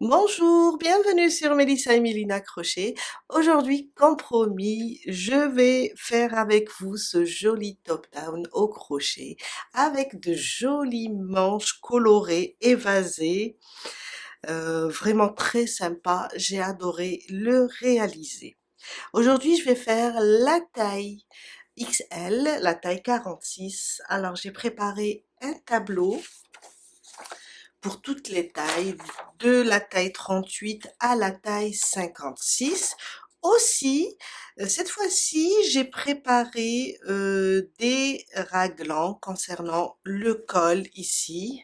Bonjour, bienvenue sur Mélissa et Mélina Crochet. Aujourd'hui, comme promis, je vais faire avec vous ce joli top-down au crochet avec de jolies manches colorées, évasées, vraiment très sympa. J'ai adoré le réaliser. Aujourd'hui, je vais faire la taille XL, la taille 46. Alors, j'ai préparé un tableau pour toutes les tailles, de la taille 38 à la taille 56. Aussi, cette fois-ci, j'ai préparé des raglans concernant le col ici,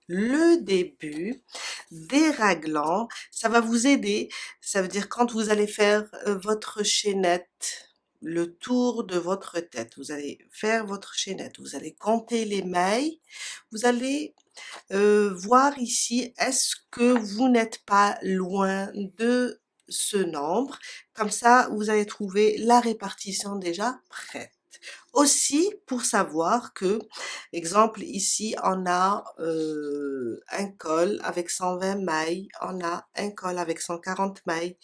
le début, des raglans. Ça va vous aider. Ça veut dire quand vous allez faire votre chaînette, le tour de votre tête, vous allez faire votre chaînette, vous allez compter les mailles, vous allez voir ici, est-ce que vous n'êtes pas loin de ce nombre? Comme ça, vous allez trouver la répartition déjà prête. Aussi, pour savoir que, exemple, ici, on a un col avec 120 mailles, on a un col avec 140 mailles.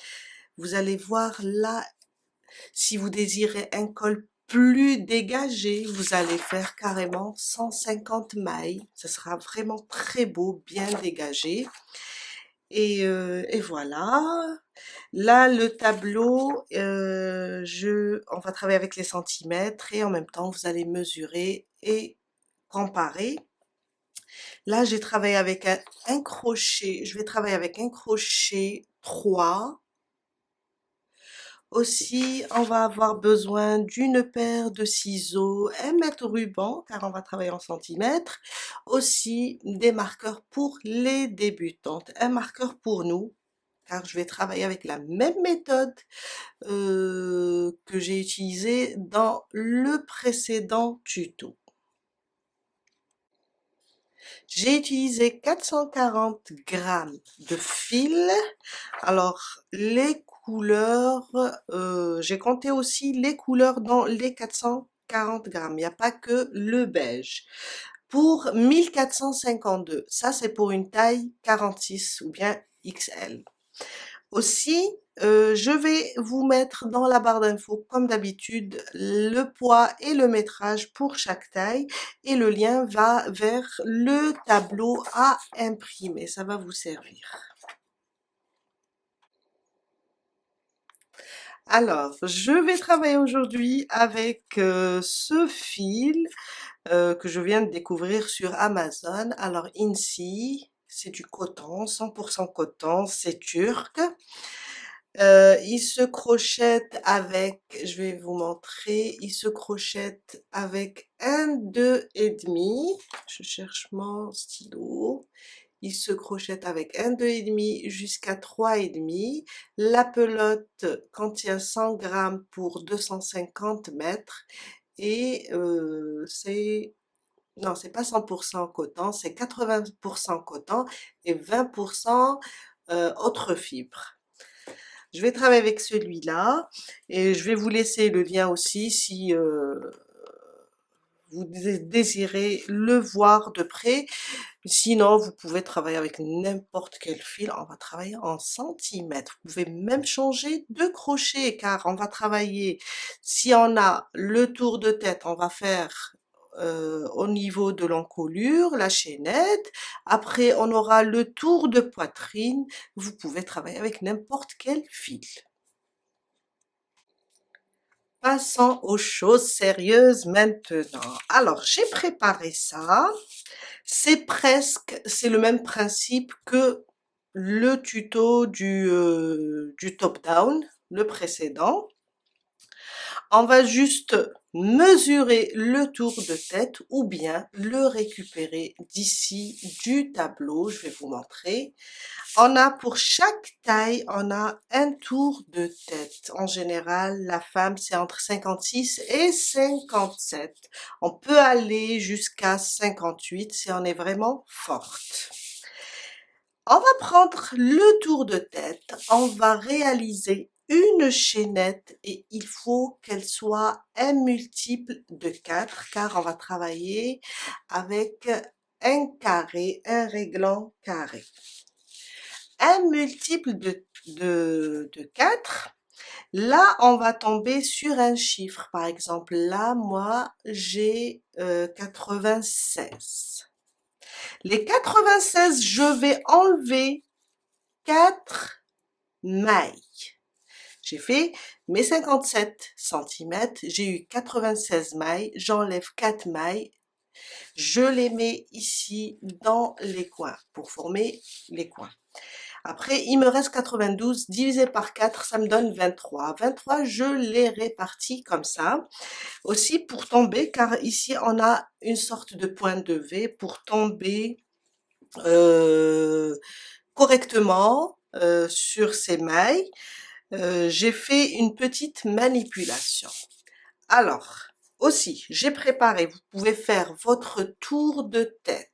Vous allez voir là, si vous désirez un col plus dégagé, vous allez faire carrément 150 mailles. Ce sera vraiment très beau, bien dégagé. Et voilà. Là, le tableau, on va travailler avec les centimètres et en même temps, vous allez mesurer et comparer. Là, j'ai travaillé avec un crochet. Je vais travailler avec un crochet 3. Aussi, on va avoir besoin d'une paire de ciseaux, un mètre ruban, car on va travailler en centimètres. Aussi, des marqueurs pour les débutantes. Un marqueur pour nous, car je vais travailler avec la même méthode que j'ai utilisée dans le précédent tuto. J'ai utilisé 440 grammes de fil. Alors, les couleurs, j'ai compté aussi les couleurs dans les 440 grammes. Il n'y a pas que le beige. Pour 1452, ça c'est pour une taille 46 ou bien XL. Aussi, je vais vous mettre dans la barre d'infos, comme d'habitude, le poids et le métrage pour chaque taille et le lien va vers le tableau à imprimer. Ça va vous servir. Alors, je vais travailler aujourd'hui avec ce fil que je viens de découvrir sur Amazon. Alors, Insi, c'est du coton, 100% coton, c'est turc. Il se crochette avec, je vais vous montrer, il se crochette avec un 2,5. Je cherche mon stylo. Il se crochette avec un 2,5 jusqu'à 3,5. La pelote contient 100 grammes pour 250 mètres. Et non, c'est pas 100% coton, c'est 80% coton et 20% autre fibre. Je vais travailler avec celui-là et je vais vous laisser le lien aussi si vous désirez le voir de près. Sinon, vous pouvez travailler avec n'importe quel fil. On va travailler en centimètres. Vous pouvez même changer de crochet car on va travailler, si on a le tour de tête, on va faire au niveau de l'encolure, la chaînette. Après, on aura le tour de poitrine. Vous pouvez travailler avec n'importe quel fil. Passons aux choses sérieuses maintenant. Alors, j'ai préparé ça. C'est le même principe que le tuto du top-down, le précédent. On va juste mesurer le tour de tête ou bien le récupérer d'ici du tableau. Je vais vous montrer. On a pour chaque taille, on a un tour de tête. En général, la femme, c'est entre 56 et 57. On peut aller jusqu'à 58 si on est vraiment forte. On va prendre le tour de tête, on va réaliser une chaînette et il faut qu'elle soit un multiple de 4 car on va travailler avec un carré, un réglant carré. un multiple de 4, là, on va tomber sur un chiffre. Par exemple, là, moi, j'ai 96. Les 96, je vais enlever 4 mailles. J'ai fait mes 57 centimètres, j'ai eu 96 mailles, j'enlève 4 mailles, je les mets ici dans les coins pour former les coins. Après, il me reste 92 divisé par 4, ça me donne 23. 23, je les répartis comme ça. Aussi pour tomber, car ici on a une sorte de point de V pour tomber correctement sur ces mailles. J'ai fait une petite manipulation. Alors, aussi, j'ai préparé, vous pouvez faire votre tour de tête,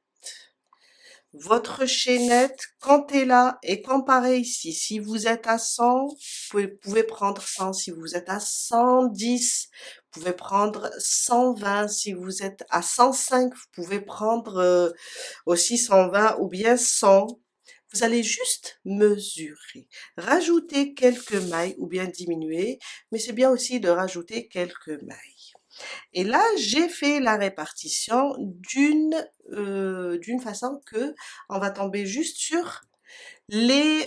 votre chaînette, comptez là et comparez ici. Si vous êtes à 100, vous pouvez prendre 100. Si vous êtes à 110, vous pouvez prendre 120. Si vous êtes à 105, vous pouvez prendre aussi 120 ou bien 100. Vous allez juste mesurer, rajouter quelques mailles ou bien diminuer, mais c'est bien aussi de rajouter quelques mailles. Et là, j'ai fait la répartition d'une façon que on va tomber juste sur le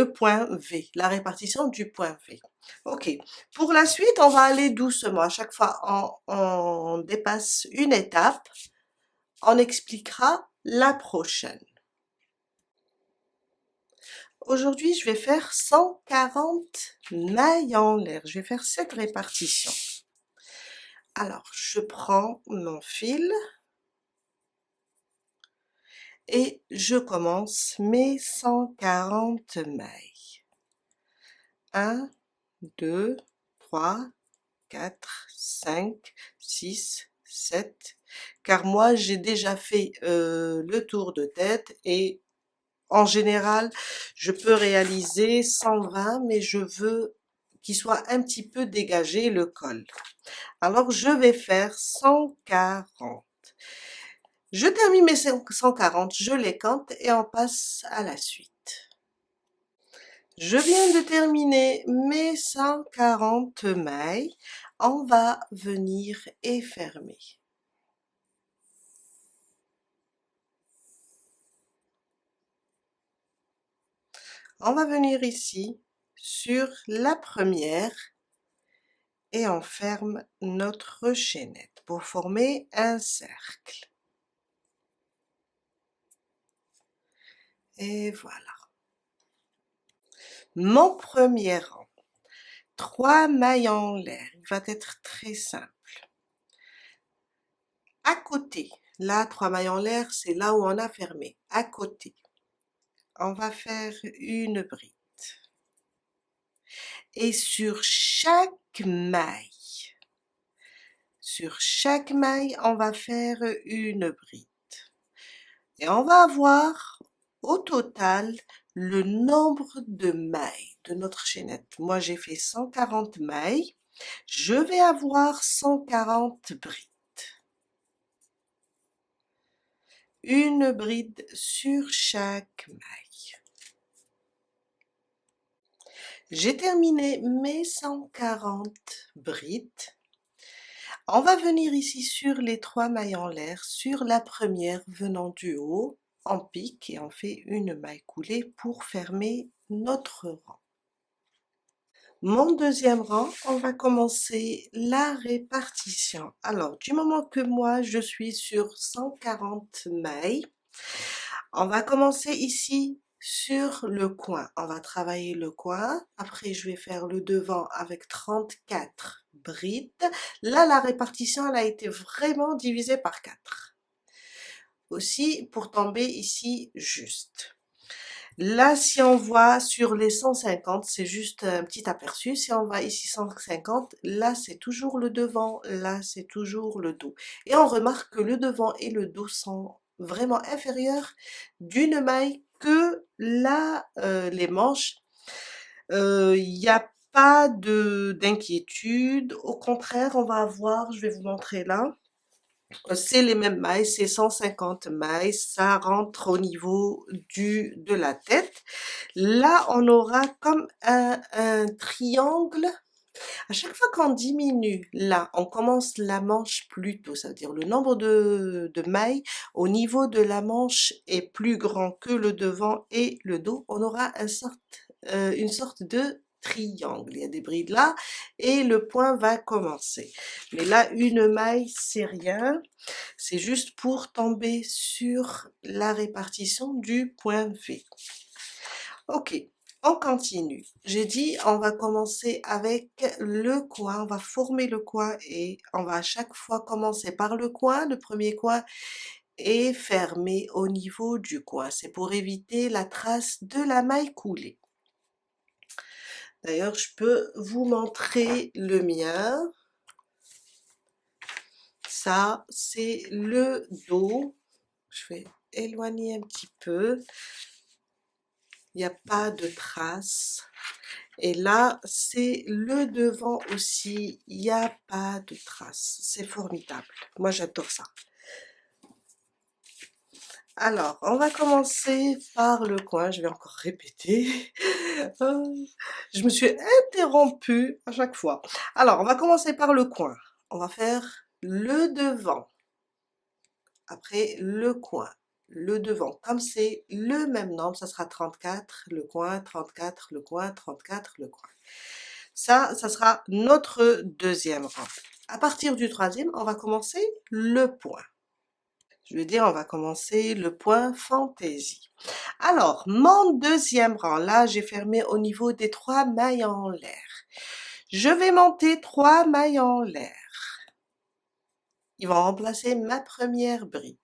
point V, la répartition du point V. Ok. Pour la suite, on va aller doucement. À chaque fois, on dépasse une étape, on expliquera la prochaine. Aujourd'hui, je vais faire 140 mailles en l'air. Je vais faire cette répartition. Alors, je prends mon fil et je commence mes 140 mailles. 1, 2, 3, 4, 5, 6, 7. Car moi, j'ai déjà fait le tour de tête et en général, je peux réaliser 120, mais je veux qu'il soit un petit peu dégagé le col. Alors, je vais faire 140. Je termine mes 140, je les compte et on passe à la suite. Je viens de terminer mes 140 mailles. On va venir et fermer. On va venir ici sur la première et on ferme notre chaînette pour former un cercle. Et voilà. Mon premier rang, 3 mailles en l'air, il va être très simple. À côté, là, 3 mailles en l'air, c'est là où on a fermé. À côté, on va faire une bride. Et sur chaque maille, on va faire une bride. Et on va avoir au total le nombre de mailles de notre chaînette. Moi, j'ai fait 140 mailles. Je vais avoir 140 brides. Une bride sur chaque maille. J'ai terminé mes 140 brides. On va venir ici sur les 3 mailles en l'air, sur la première venant du haut, on pique et on fait une maille coulée pour fermer notre rang. Mon deuxième rang, on va commencer la répartition. Alors, du moment que moi, je suis sur 140 mailles, on va commencer ici sur le coin. On va travailler le coin. Après, je vais faire le devant avec 34 brides. Là, la répartition, elle a été vraiment divisée par 4. Aussi, pour tomber ici juste. Là, si on voit sur les 150, c'est juste un petit aperçu. Si on voit ici 150, là, c'est toujours le devant, là, c'est toujours le dos. Et on remarque que le devant et le dos sont vraiment inférieurs d'une maille que là, les manches. Il n'y a pas d'inquiétude. Au contraire, on va avoir, je vais vous montrer là, C'est les mêmes mailles, c'est 150 mailles, ça rentre au niveau de la tête. Là, on aura comme un triangle. À chaque fois qu'on diminue, là, on commence la manche plus tôt, ça veut dire le nombre de mailles au niveau de la manche est plus grand que le devant et le dos. On aura une sorte de triangle. Il y a des brides là et le point va commencer. Mais là, une maille, c'est rien. C'est juste pour tomber sur la répartition du point V. Ok, on continue. J'ai dit, on va commencer avec le coin. On va former le coin et on va à chaque fois commencer par le coin, le premier coin, et fermer au niveau du coin. C'est pour éviter la trace de la maille coulée. D'ailleurs, je peux vous montrer le mien. Ça, c'est le dos. Je vais éloigner un petit peu. Il n'y a pas de trace. Et là, c'est le devant aussi. Il n'y a pas de trace. C'est formidable. Moi, j'adore ça. Alors, on va commencer par le coin. Je vais encore répéter. Je me suis interrompue à chaque fois. Alors, on va commencer par le coin. On va faire le devant. Après, le coin. Le devant. Comme c'est le même nombre, ça sera 34, le coin, 34, le coin, 34, le coin. Ça sera notre deuxième rang. À partir du troisième, on va commencer le point. Je veux dire, on va commencer le point fantaisie. Alors, mon deuxième rang, là, j'ai fermé au niveau des 3 mailles en l'air. Je vais monter 3 mailles en l'air. Ils vont remplacer ma première bride.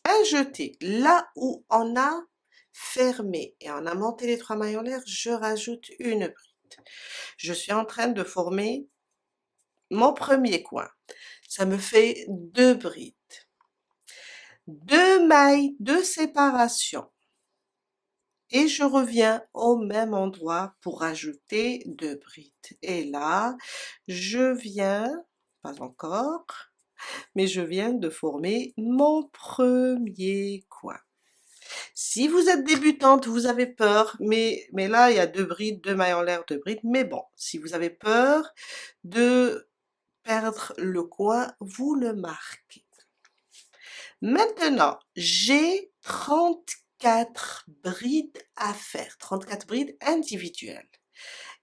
Un jeté, là où on a fermé et on a monté les 3 mailles en l'air, je rajoute une bride. Je suis en train de former mon premier coin. Ça me fait 2 brides. 2 mailles de séparation. Et je reviens au même endroit pour rajouter 2 brides. Et là, je viens, pas encore, mais je viens de former mon premier coin. Si vous êtes débutante, vous avez peur, mais là, il y a 2 brides, 2 mailles en l'air, 2 brides, mais bon, si vous avez peur de perdre le coin, vous le marquez. Maintenant, j'ai 34 brides à faire, 34 brides individuelles.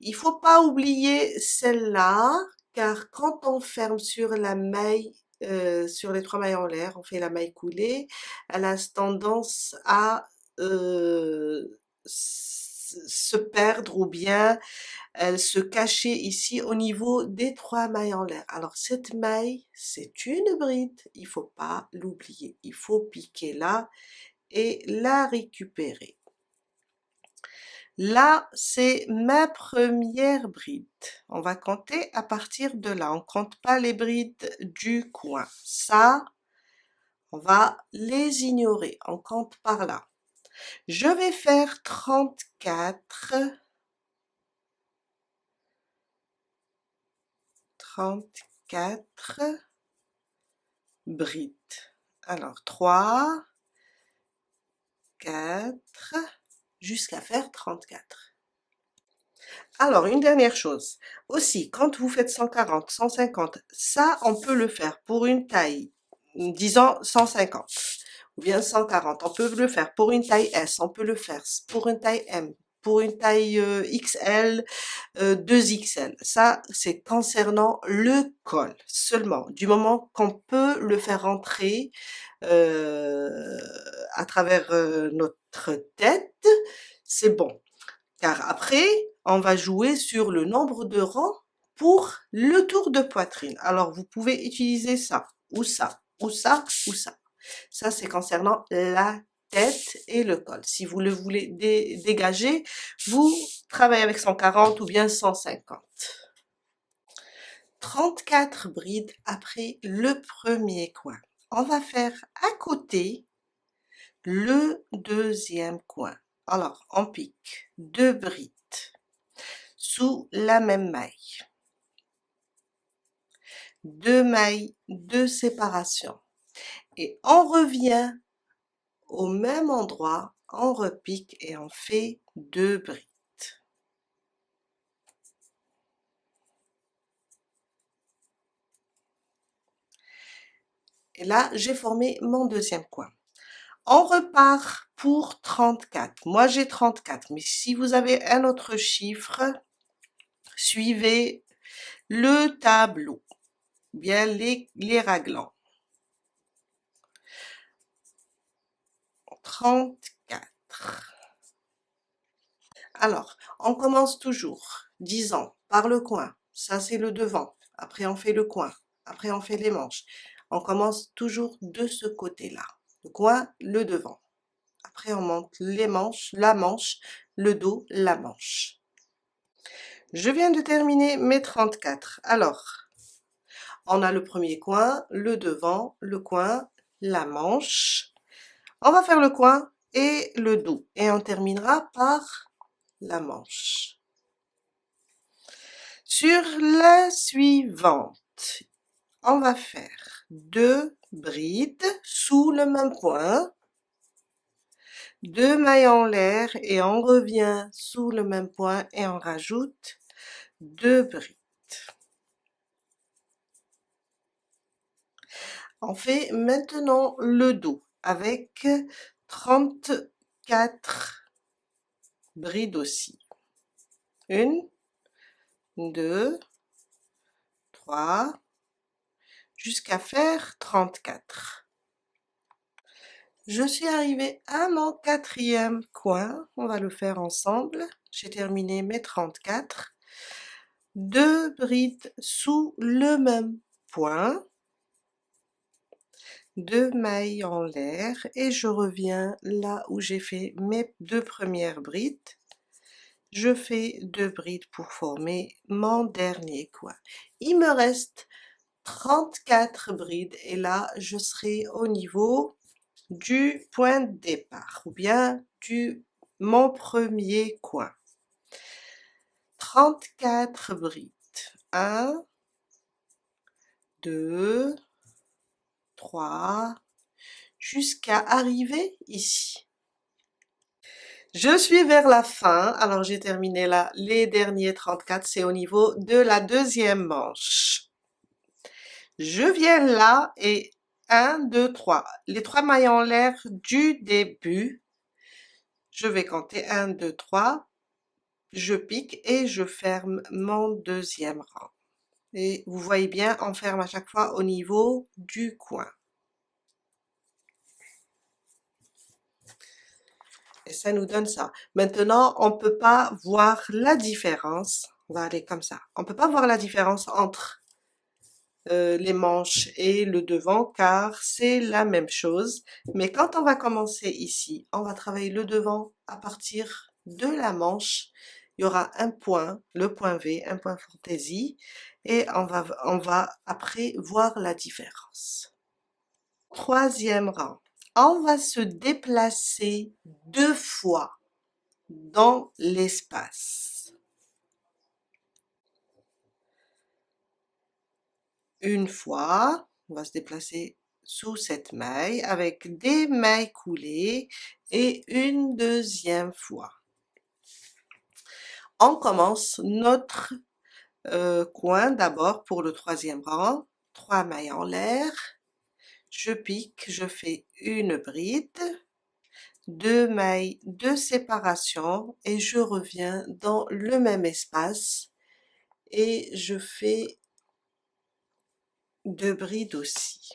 Il faut pas oublier celle-là, car quand on ferme sur la maille, sur les 3 mailles en l'air, on fait la maille coulée, elle a tendance à se perdre ou bien elle se cachait ici au niveau des 3 mailles en l'air. Alors cette maille, c'est une bride, il faut pas l'oublier. Il faut piquer là et la récupérer. Là, c'est ma première bride. On va compter à partir de là. On compte pas les brides du coin. Ça, on va les ignorer. On compte par là. Je vais faire 34 brides. Alors, 3, 4, jusqu'à faire 34. Alors, une dernière chose. Aussi, quand vous faites 140, 150, ça, on peut le faire pour une taille, disons 150, ou bien 140. On peut le faire pour une taille S, on peut le faire pour une taille M, pour une taille XL, 2XL. Ça, c'est concernant le col seulement. Du moment qu'on peut le faire rentrer à travers notre tête, c'est bon. Car après, on va jouer sur le nombre de rangs pour le tour de poitrine. Alors, vous pouvez utiliser ça, ou ça, ou ça, ou ça. Ça, c'est concernant la tête et le col. Si vous le voulez dégager, vous travaillez avec 140 ou bien 150. 34 brides après le premier coin. On va faire à côté le deuxième coin. Alors, on pique 2 brides sous la même maille. 2 mailles de séparation et on revient au même endroit, on repique et on fait 2 brides. Et là, j'ai formé mon deuxième coin. On repart pour 34. Moi, j'ai 34, mais si vous avez un autre chiffre, suivez le tableau, bien les raglants. 34. Alors, on commence toujours, disons, par le coin. Ça, c'est le devant. Après, on fait le coin. Après, on fait les manches. On commence toujours de ce côté-là. Le coin, le devant. Après, on monte les manches, la manche, le dos, la manche. Je viens de terminer mes 34. Alors, on a le premier coin, le devant, le coin, la manche. On va faire le coin et le dos. Et on terminera par la manche. Sur la suivante, on va faire 2 brides sous le même point, 2 mailles en l'air et on revient sous le même point et on rajoute 2 brides. On fait maintenant le dos avec 34 brides aussi. 1, 2, 3, jusqu'à faire 34. Je suis arrivée à mon quatrième coin, on va le faire ensemble. J'ai terminé mes 34. 2 brides sous le même point, 2 mailles en l'air et je reviens là où j'ai fait mes 2 premières brides. Je fais 2 brides pour former mon dernier coin. Il me reste 34 brides et là je serai au niveau du point de départ ou bien mon premier coin. 34 brides. 1, 2, 3, jusqu'à arriver ici. Je suis vers la fin, alors j'ai terminé là les derniers 34, c'est au niveau de la deuxième manche. Je viens là et 1, 2, 3. Les 3 mailles en l'air du début, je vais compter 1, 2, 3, je pique et je ferme mon deuxième rang. Et vous voyez bien, on ferme à chaque fois au niveau du coin. Et ça nous donne ça. Maintenant, on ne peut pas voir la différence. On va aller comme ça. On ne peut pas voir la différence entre les manches et le devant car c'est la même chose. Mais quand on va commencer ici, on va travailler le devant à partir de la manche. Il y aura un point, le point V, un point fantaisie et on va après voir la différence. Troisième rang. On va se déplacer 2 fois dans l'espace. Une fois, on va se déplacer sous cette maille avec des mailles coulées et une deuxième fois. On commence notre coin d'abord pour le troisième rang, 3 mailles en l'air, je pique, je fais une bride, 2 mailles de séparation et je reviens dans le même espace et je fais 2 brides aussi.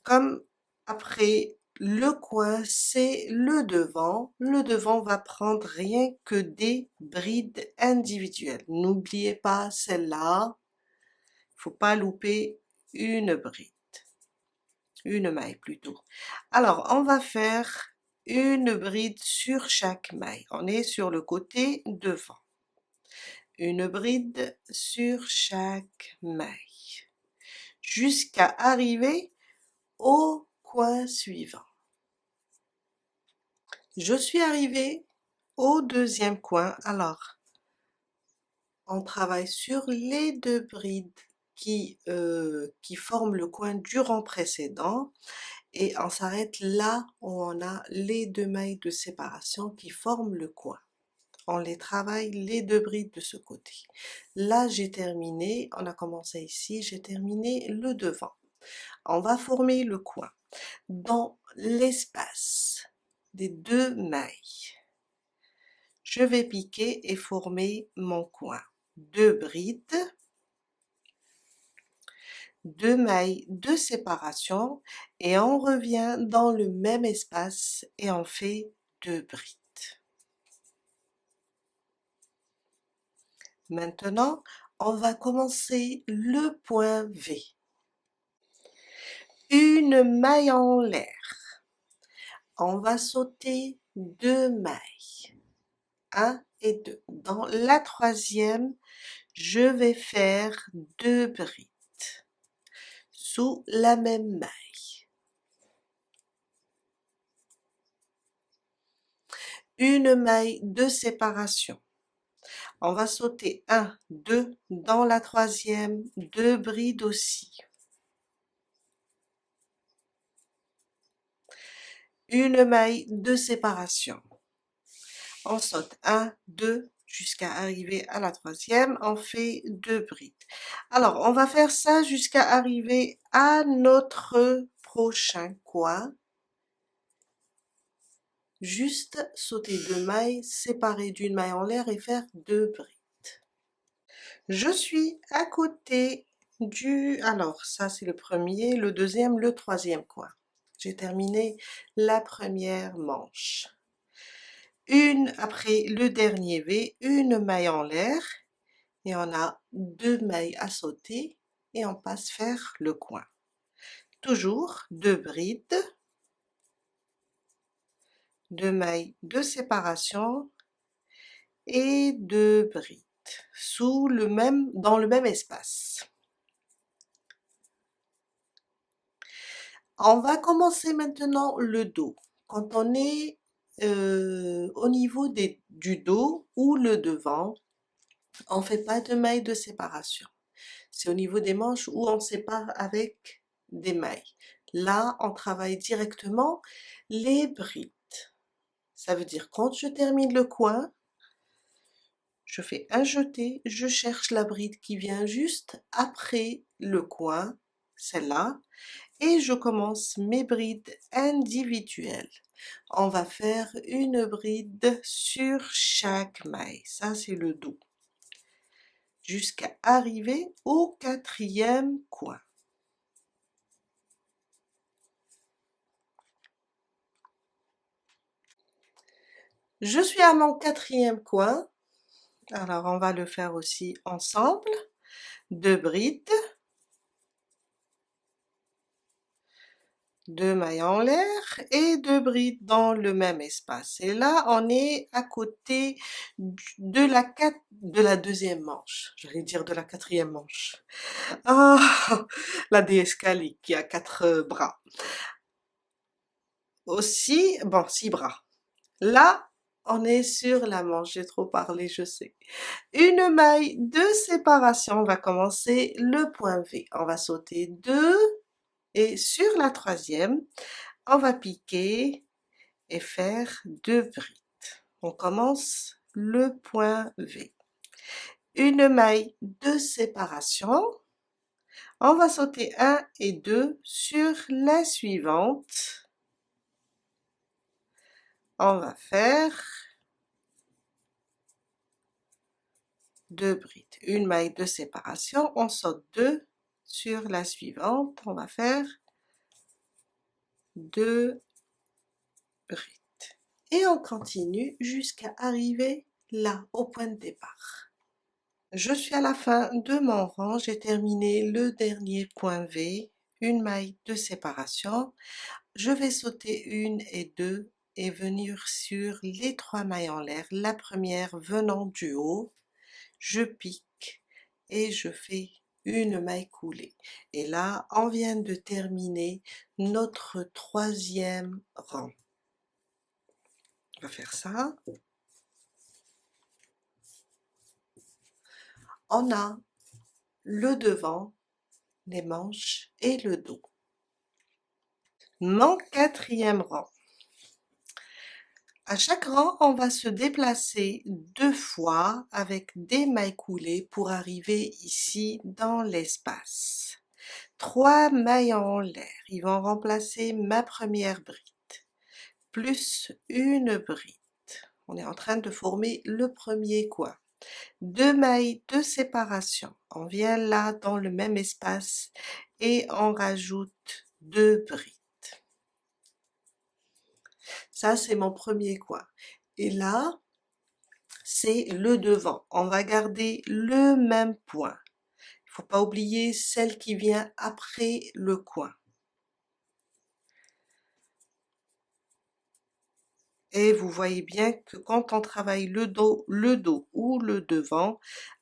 Comme après le coin, c'est le devant va prendre rien que des brides individuelles. N'oubliez pas celle-là, il faut pas louper une bride, une maille plutôt. Alors, on va faire une bride sur chaque maille. On est sur le côté devant. Une bride sur chaque maille jusqu'à arriver au coin suivant. Je suis arrivée au deuxième coin. Alors, on travaille sur les deux brides qui forment le coin du rang précédent et on s'arrête là où on a les deux mailles de séparation qui forment le coin. On les travaille les deux brides de ce côté. Là, j'ai terminé, on a commencé ici, j'ai terminé le devant. On va former le coin dans l'espace des deux mailles. Je vais piquer et former mon coin. Deux brides, deux mailles de séparation et on revient dans le même espace et on fait deux brides. Maintenant, on va commencer le point V. Une maille en l'air. On va sauter deux mailles. 1 et 2. Dans la troisième, je vais faire deux brides sous la même maille. Une maille de séparation. On va sauter 1, 2 dans la troisième, deux brides aussi. Une maille de séparation. On saute 1, 2 jusqu'à arriver à la troisième, on fait deux brides. Alors, on va faire ça jusqu'à arriver à notre prochain coin. Juste sauter deux mailles, séparer d'une maille en l'air et faire deux brides. Je suis à côté du... Alors, ça c'est le premier, le deuxième, le troisième coin. J'ai terminé la première manche. Après le dernier V, une maille en l'air et on a deux mailles à sauter et on passe faire le coin. Toujours deux brides, deux mailles de séparation et deux brides dans le même espace. On va commencer maintenant le dos. Quand on est au niveau du dos ou le devant, on ne fait pas de mailles de séparation. C'est au niveau des manches où on sépare avec des mailles. Là, on travaille directement les brides. Ça veut dire quand je termine le coin, je fais un jeté, je cherche la bride qui vient juste après le coin, celle-là, et je commence mes brides individuelles. On va faire une bride sur chaque maille, ça c'est le dos, jusqu'à arriver au quatrième coin. Je suis à mon quatrième coin, alors on va le faire aussi ensemble. Deux brides, deux mailles en l'air et deux brides dans le même espace. Et là, on est à côté de la deuxième manche. J'allais dire de la quatrième manche. Ah, la déesse Kali qui a 4 bras. Aussi, bon, 6 bras. Là, on est sur la manche. J'ai trop parlé, je sais. Une maille de séparation. On va commencer le point V. On va sauter 2 et sur la troisième, on va piquer et faire deux brides. On commence le point V. Une maille de séparation. On va sauter 1 et 2 sur la suivante. On va faire deux brides. Une maille de séparation, on saute 2 sur la suivante. On va faire deux brides. Et on continue jusqu'à arriver là, au point de départ. Je suis à la fin de mon rang, j'ai terminé le dernier point V, une maille de séparation. Je vais sauter une et deux et venir sur les 3 mailles en l'air. La première venant du haut, je pique et je fais une maille coulée. Et là, on vient de terminer notre troisième rang. On va faire ça. On a le devant, les manches et le dos. Mon quatrième rang. À chaque rang, on va se déplacer 2 fois avec des mailles coulées pour arriver ici dans l'espace. 3 mailles en l'air, ils vont remplacer ma première bride, plus une bride. On est en train de former le premier coin. 2 mailles de séparation, on vient là dans le même espace et on rajoute 2 brides. Ça, c'est mon premier coin. Et là, c'est le devant. On va garder le même point. Il ne faut pas oublier celle qui vient après le coin. Et vous voyez bien que quand on travaille le dos ou le devant,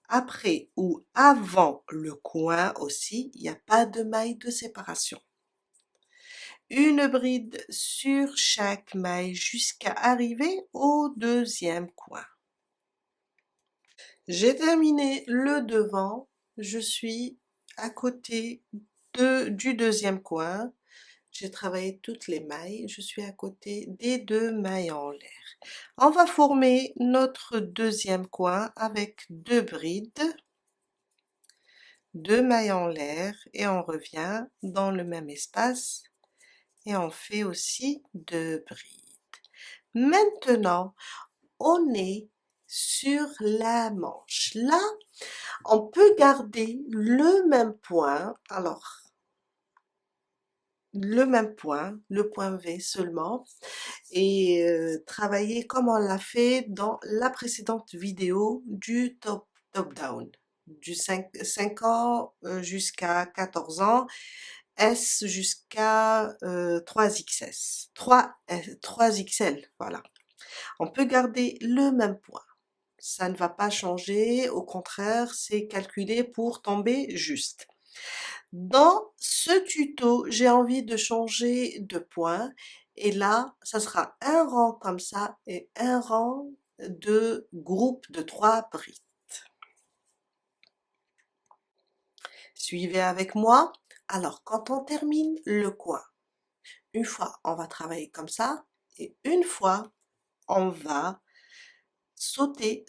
après ou avant le coin aussi, il n'y a pas de maille de séparation. Une bride sur chaque maille jusqu'à arriver au deuxième coin. J'ai terminé le devant, je suis à côté du deuxième coin, j'ai travaillé toutes les mailles, je suis à côté des 2 mailles en l'air. On va former notre deuxième coin avec 2 brides, 2 mailles en l'air et on revient dans le même espace et on fait aussi 2 brides. Maintenant, on est sur la manche. Là, on peut garder le même point, alors le même point, le point V seulement, et travailler comme on l'a fait dans la précédente vidéo du top down, du 5 ans jusqu'à 14 ans, S jusqu'à 3XS, 3XL, voilà. On peut garder le même point. Ça ne va pas changer, au contraire, c'est calculé pour tomber juste. Dans ce tuto, j'ai envie de changer de point et là, ça sera un rang comme ça et un rang de groupe de 3 brides. Suivez avec moi. Alors, quand on termine le coin, une fois, on va travailler comme ça et une fois, on va sauter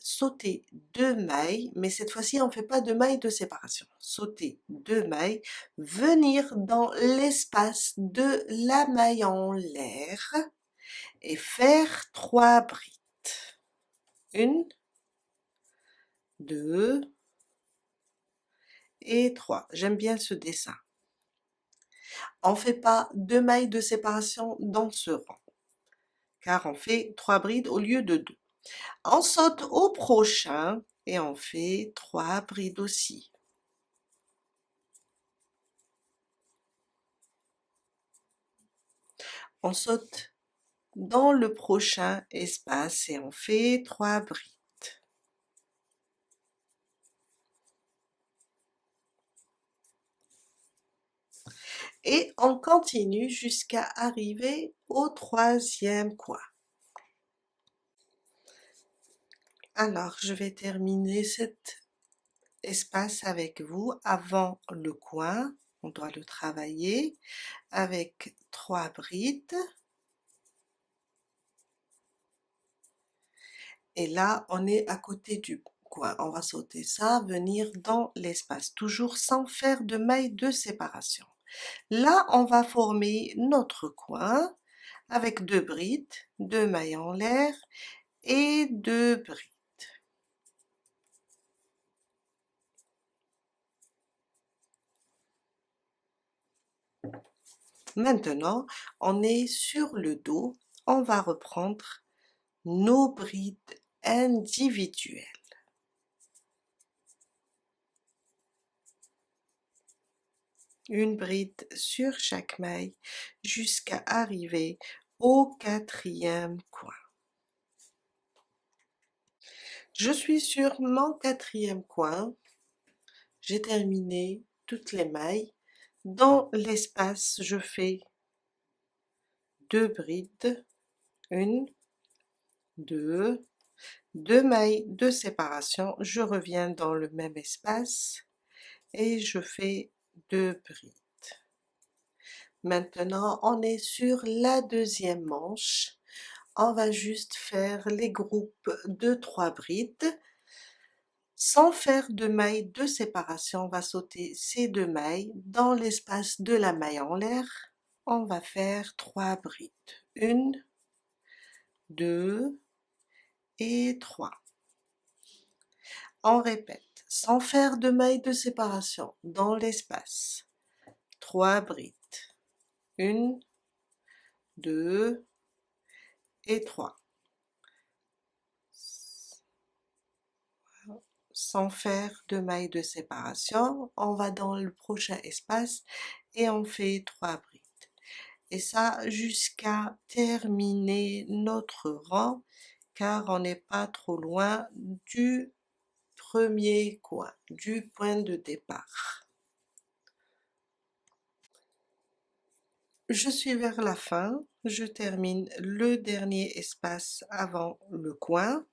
2 mailles, mais cette fois-ci on ne fait pas de mailles de séparation. Sauter 2 mailles, venir dans l'espace de la maille en l'air et faire 3 brides. 1, 2 et 3. J'aime bien ce dessin. On ne fait pas 2 mailles de séparation dans ce rang, car on fait 3 brides au lieu de 2. On saute au prochain et on fait 3 brides aussi. On saute dans le prochain espace et on fait 3 brides. Et on continue jusqu'à arriver au troisième coin. Alors, je vais terminer cet espace avec vous avant le coin. On doit le travailler avec 3 brides. Et là, on est à côté du coin. On va sauter ça, venir dans l'espace, toujours sans faire de maille de séparation. Là, on va former notre coin avec 2 brides, 2 mailles en l'air et 2 brides. Maintenant, on est sur le dos, on va reprendre nos brides individuelles. Une bride sur chaque maille jusqu'à arriver au quatrième coin. Je suis sur mon quatrième coin, j'ai terminé toutes les mailles. Dans l'espace, je fais 2 brides, 1, 2, 2 mailles de séparation, je reviens dans le même espace et je fais 2 brides. Maintenant on est sur la deuxième manche, on va juste faire les groupes de 3 brides, sans faire de mailles de séparation. On va sauter ces 2 mailles dans l'espace de la maille en l'air, on va faire 3 brides, 1, 2 et 3. On répète, sans faire de mailles de séparation dans l'espace, 3 brides, 1, 2 et 3. Sans faire de mailles de séparation, on va dans le prochain espace et on fait 3 brides. Et ça jusqu'à terminer notre rang, car on n'est pas trop loin du premier coin, du point de départ. Je suis vers la fin, je termine le dernier espace avant le coin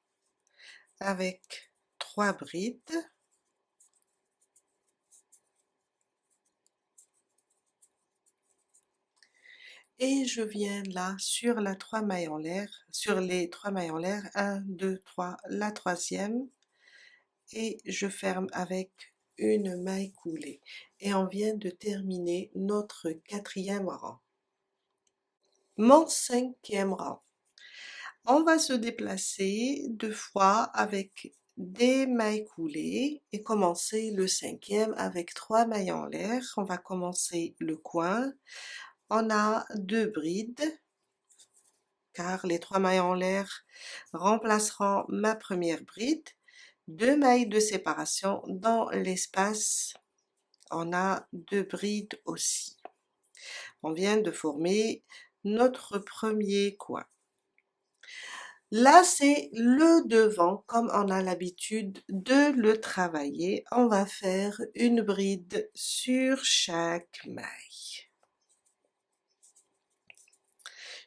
avec 3 brides. Et je viens là sur la 3 mailles en l'air, sur les 3 mailles en l'air, 1, 2, 3, la troisième, et je ferme avec une maille coulée. Et on vient de terminer notre 4e rang. Mon 5e rang. On va se déplacer 2 fois avec des mailles coulées et commencer le 5e avec 3 mailles en l'air. On va commencer le coin. On a 2 brides, car les 3 mailles en l'air remplaceront ma première bride. 2 mailles de séparation dans l'espace, on a 2 brides aussi. On vient de former notre premier coin. Là c'est le devant, comme on a l'habitude de le travailler, on va faire une bride sur chaque maille,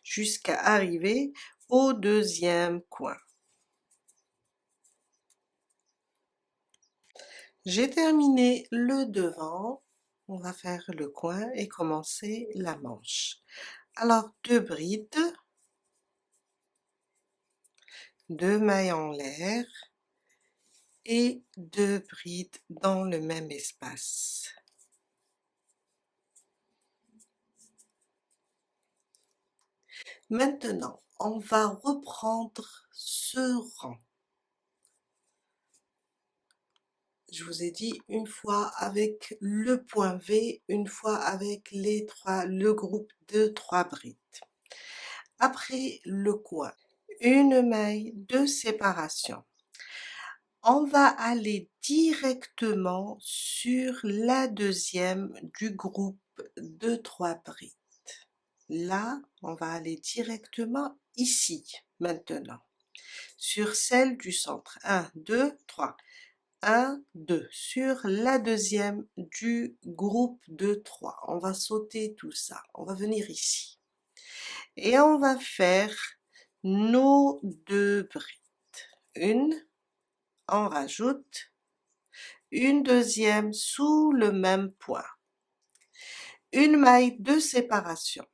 jusqu'à arriver au deuxième coin. J'ai terminé le devant, on va faire le coin et commencer la manche. Alors 2 brides, 2 mailles en l'air et 2 brides dans le même espace. Maintenant, on va reprendre ce rang. Je vous ai dit une fois avec le point V, une fois avec le groupe de 3 brides. Après le coin, une maille de séparation. On va aller directement sur la deuxième du groupe de 3 brides. Là, on va aller directement ici, maintenant, sur celle du centre. 1, 2, 3. 1, 2, sur la deuxième du groupe de 3. On va sauter tout ça, on va venir ici. Et on va faire nos 2 brides. Une, on rajoute une deuxième sous le même point. Une maille de séparation.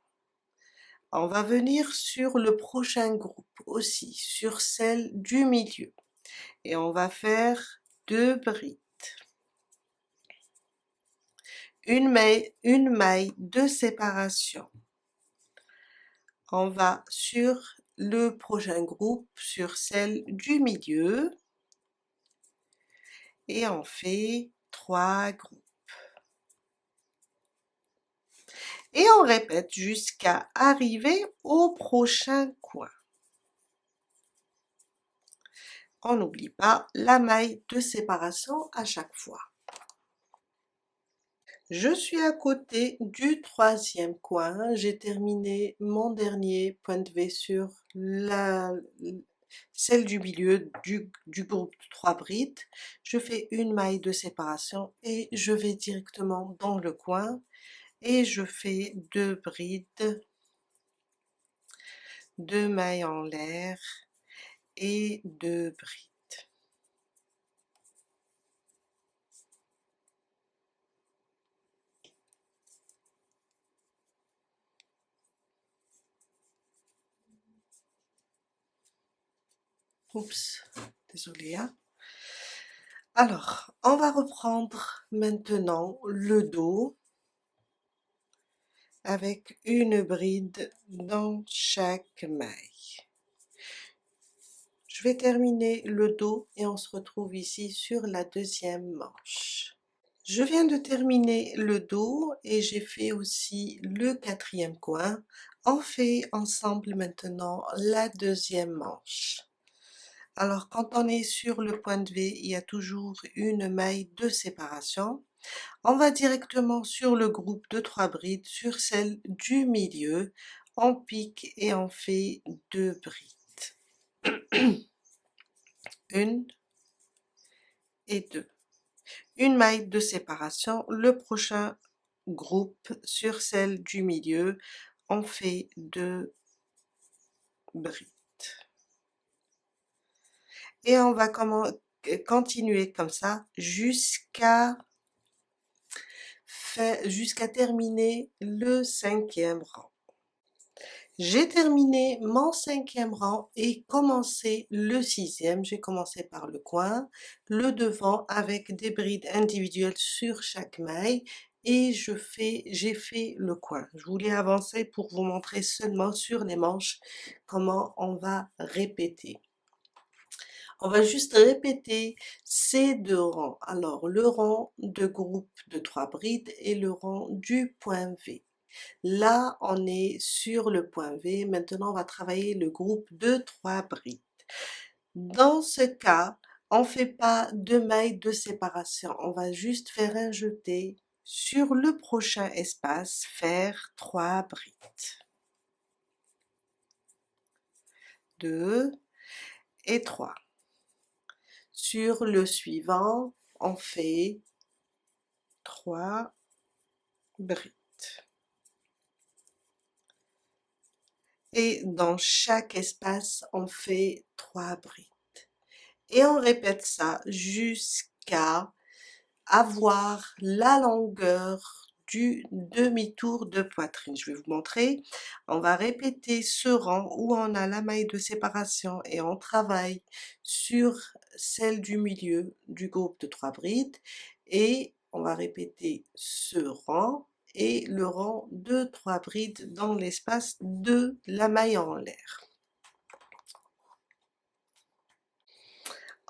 On va venir sur le prochain groupe aussi, sur celle du milieu. Et on va faire 2 brides. Une maille de séparation. On va sur le prochain groupe, sur celle du milieu, et on fait 3 groupes. Et on répète jusqu'à arriver au prochain coin. On n'oublie pas la maille de séparation à chaque fois. Je suis à côté du 3e coin, j'ai terminé mon dernier point de V sur celle du milieu du groupe de 3 brides. Je fais une maille de séparation et je vais directement dans le coin et je fais 2 brides, 2 mailles en l'air et 2 brides. Oups, désolé, hein. Alors, on va reprendre maintenant le dos avec une bride dans chaque maille. Je vais terminer le dos et on se retrouve ici sur la deuxième manche. Je viens de terminer le dos et j'ai fait aussi le quatrième coin. On fait ensemble maintenant la deuxième manche. Alors quand on est sur le point de V, il y a toujours une maille de séparation. On va directement sur le groupe de 3 brides, sur celle du milieu, on pique et on fait 2 brides. Une et deux. Une maille de séparation, le prochain groupe sur celle du milieu, on fait 2 brides. Et on va continuer comme ça jusqu'à terminer le 5e rang. J'ai terminé mon 5e rang et commencé le 6e. J'ai commencé par le coin, le devant avec des brides individuelles sur chaque maille et j'ai fait le coin. Je voulais avancer pour vous montrer seulement sur les manches comment on va répéter. On va juste répéter ces 2 rangs. Alors le rang de groupe de 3 brides et le rang du point V. Là, on est sur le point V. Maintenant, on va travailler le groupe de 3 brides. Dans ce cas, on ne fait pas de mailles de séparation. On va juste faire un jeté sur le prochain espace, faire 3 brides. 2 et 3. Sur le suivant, on fait 3 brides. Et dans chaque espace, on fait 3 brides. Et on répète ça jusqu'à avoir la longueur du demi-tour de poitrine. Je vais vous montrer. On va répéter ce rang où on a la maille de séparation et on travaille sur celle du milieu du groupe de 3 brides et on va répéter ce rang et le rang de 3 brides dans l'espace de la maille en l'air.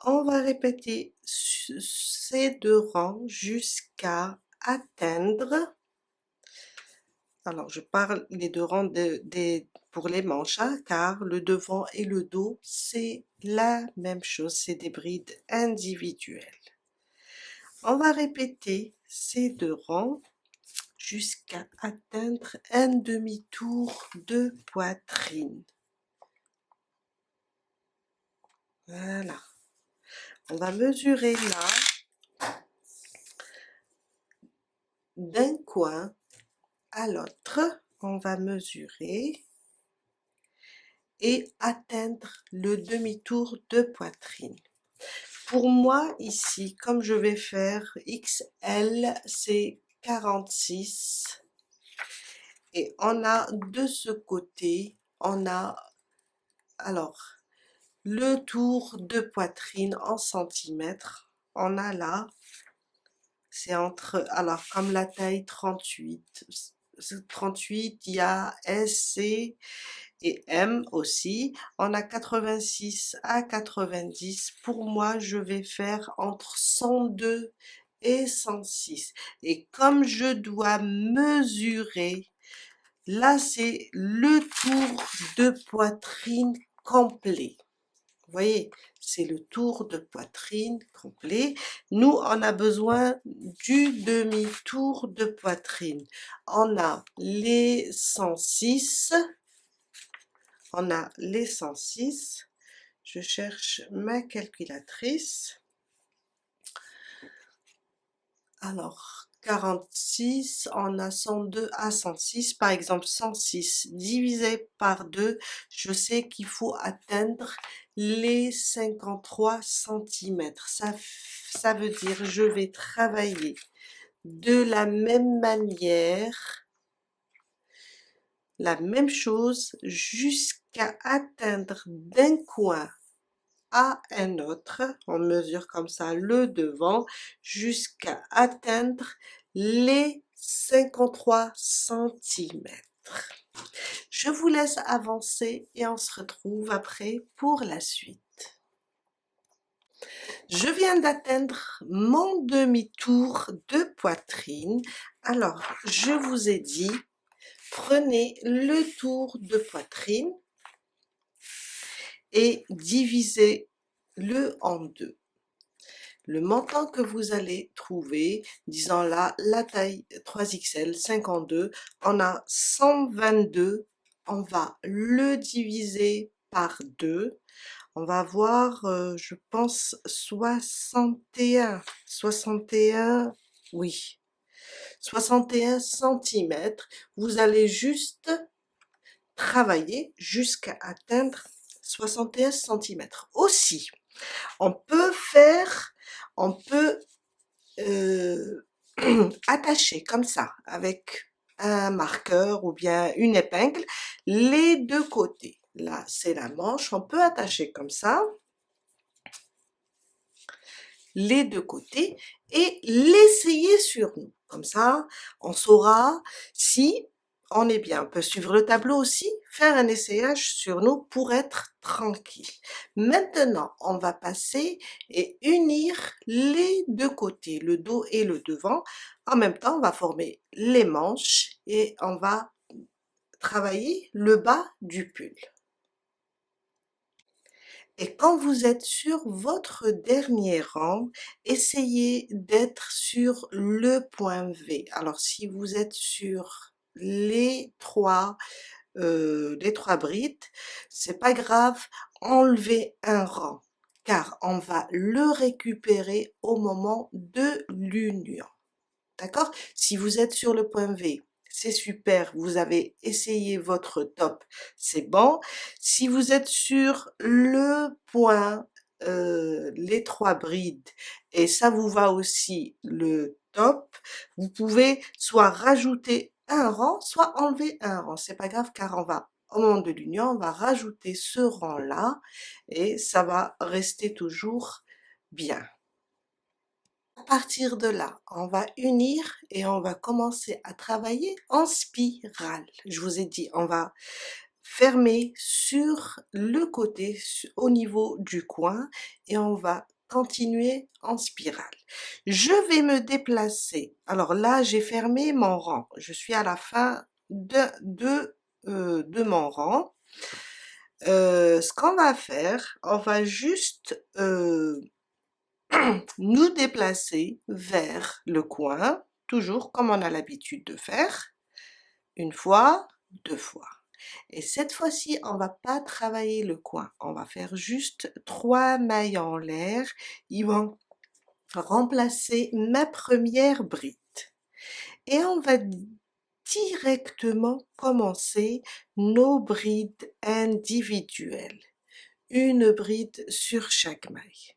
On va répéter ces 2 rangs jusqu'à atteindre, alors je parle les 2 rangs pour les manches, hein, car le devant et le dos c'est la même chose, c'est des brides individuelles. On va répéter ces 2 rangs jusqu'à atteindre un demi-tour de poitrine. Voilà. On va mesurer là d'un coin à l'autre, on va mesurer et atteindre le demi-tour de poitrine. Pour moi ici, comme je vais faire XL, c'est 46 et on a de ce côté, on a alors le tour de poitrine en centimètres, on a là, c'est entre, alors comme la taille 38, il y a S, C et M aussi, on a 86 à 90, pour moi je vais faire entre 102 et 106, et comme je dois mesurer, là c'est le tour de poitrine complet. Vous voyez, c'est le tour de poitrine complet. Nous, on a besoin du demi-tour de poitrine. On a les 106. On a les 106. Je cherche ma calculatrice. Alors, 46, on a 102 à 106, par exemple 106 divisé par 2, je sais qu'il faut atteindre les 53 centimètres. Ça veut dire je vais travailler de la même manière, la même chose jusqu'à atteindre d'un coin à un autre, on mesure comme ça le devant, jusqu'à atteindre les 53 centimètres. Je vous laisse avancer et on se retrouve après pour la suite. Je viens d'atteindre mon demi-tour de poitrine. Alors, je vous ai dit, prenez le tour de poitrine et divisez-le en deux. Le montant que vous allez trouver, disons là, la taille 3XL, 52, on a 122, on va le diviser par 2, on va avoir, je pense, 61, oui, 61 centimètres. Vous allez juste travailler jusqu'à atteindre 61 centimètres. Aussi, on peut faire, on peut attacher comme ça avec un marqueur ou bien une épingle les deux côtés. Là, c'est la manche, on peut attacher comme ça les deux côtés et l'essayer sur nous. Comme ça, on saura si on est bien. On peut suivre le tableau aussi, faire un essayage sur nous pour être tranquille. Maintenant, on va passer et unir les deux côtés, le dos et le devant. En même temps, on va former les manches et on va travailler le bas du pull. Et quand vous êtes sur votre dernier rang, essayez d'être sur le point V. Alors, si vous êtes sur les trois brides, c'est pas grave, enlevez un rang, car on va le récupérer au moment de l'union. D'accord? Si vous êtes sur le point V, c'est super, vous avez essayé votre top, c'est bon. Si vous êtes sur le point, les trois brides, et ça vous va aussi le top, vous pouvez soit rajouter un rang, soit enlever un rang. C'est pas grave car on va, au moment de l'union, on va rajouter ce rang-là et ça va rester toujours bien. À partir de là, on va unir et on va commencer à travailler en spirale. Je vous ai dit, on va fermer sur le côté, au niveau du coin, et on va continuer en spirale. Je vais me déplacer. Alors là, j'ai fermé mon rang. Je suis à la fin de mon rang. Ce qu'on va faire, on va juste nous déplacer vers le coin, toujours comme on a l'habitude de faire, une fois, deux fois. Et cette fois-ci, on va pas travailler le coin, on va faire juste 3 mailles en l'air, ils vont remplacer ma première bride. Et on va directement commencer nos brides individuelles, une bride sur chaque maille.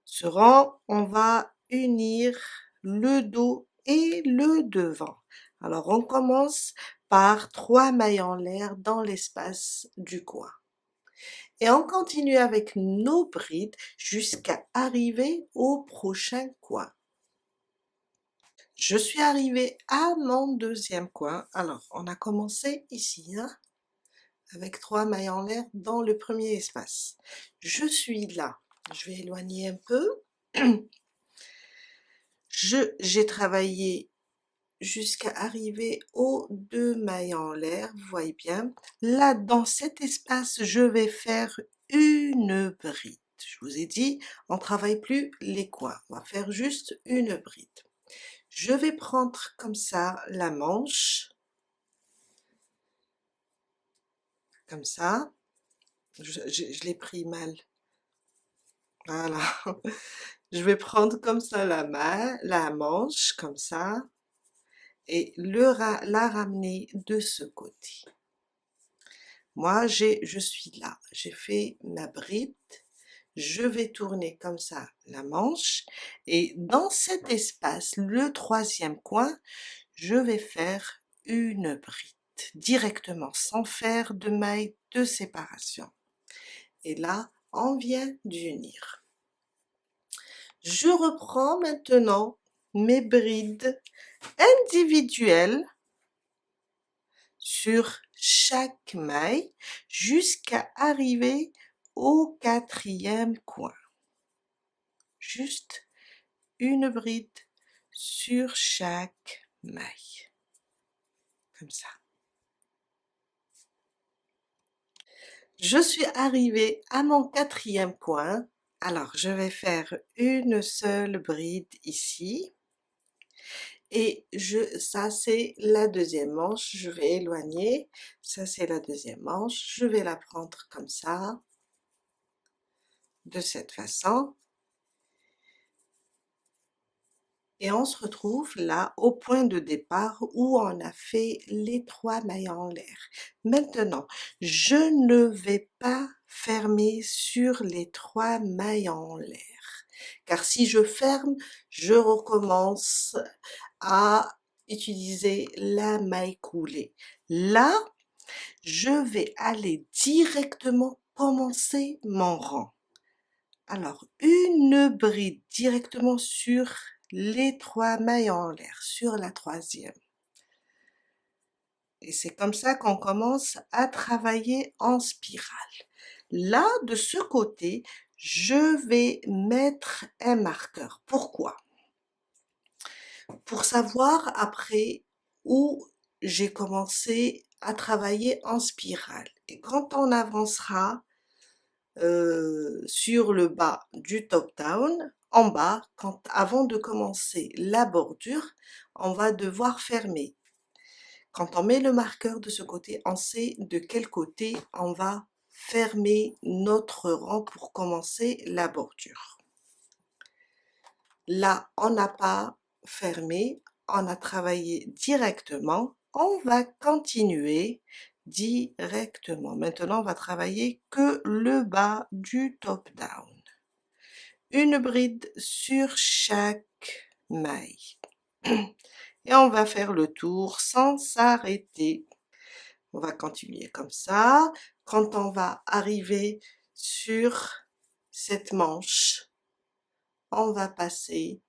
Ce rang, on va unir le dos et le devant. Alors, on commence par 3 mailles en l'air dans l'espace du coin. Et on continue avec nos brides jusqu'à arriver au prochain coin. Je suis arrivée à mon deuxième coin. Alors, on a commencé ici, hein, avec 3 mailles en l'air dans le premier espace. Je suis là. Je vais éloigner un peu. J'ai travaillé jusqu'à arriver aux 2 mailles en l'air, vous voyez bien. Là, dans cet espace, je vais faire une bride. Je vous ai dit, on ne travaille plus les coins, on va faire juste une bride. Je vais prendre comme ça la manche, comme ça. Je l'ai pris mal. Voilà. Je vais prendre comme ça la main, la manche, comme ça, et la ramener de ce côté. Moi, je suis là, j'ai fait ma bride, je vais tourner comme ça la manche, et dans cet espace, le troisième coin, je vais faire une bride directement, sans faire de maille de séparation. Et là, on vient d'unir. Je reprends maintenant mes brides individuelles sur chaque maille jusqu'à arriver au quatrième coin. Juste une bride sur chaque maille, comme ça. Je suis arrivée à mon quatrième coin. Alors, je vais faire une seule bride ici. Et ça c'est la deuxième manche, je vais éloigner, ça c'est la deuxième manche, je vais la prendre comme ça, de cette façon. Et on se retrouve là au point de départ où on a fait les 3 mailles en l'air. Maintenant, je ne vais pas fermer sur les 3 mailles en l'air, car si je ferme, je recommence à utiliser la maille coulée. Là, je vais aller directement commencer mon rang. Alors, une bride directement sur les 3 mailles en l'air, sur la troisième. Et c'est comme ça qu'on commence à travailler en spirale. Là, de ce côté, je vais mettre un marqueur. Pourquoi? Pour savoir après où j'ai commencé à travailler en spirale. Et quand on avancera sur le bas du top down, en bas, avant de commencer la bordure, on va devoir fermer. Quand on met le marqueur de ce côté, on sait de quel côté on va fermer notre rang pour commencer la bordure. Là, on n'a pas fermé, on a travaillé directement, on va continuer directement. Maintenant, on va travailler que le bas du top down. Une bride sur chaque maille. Et on va faire le tour sans s'arrêter. On va continuer comme ça. Quand on va arriver sur cette manche, on va passer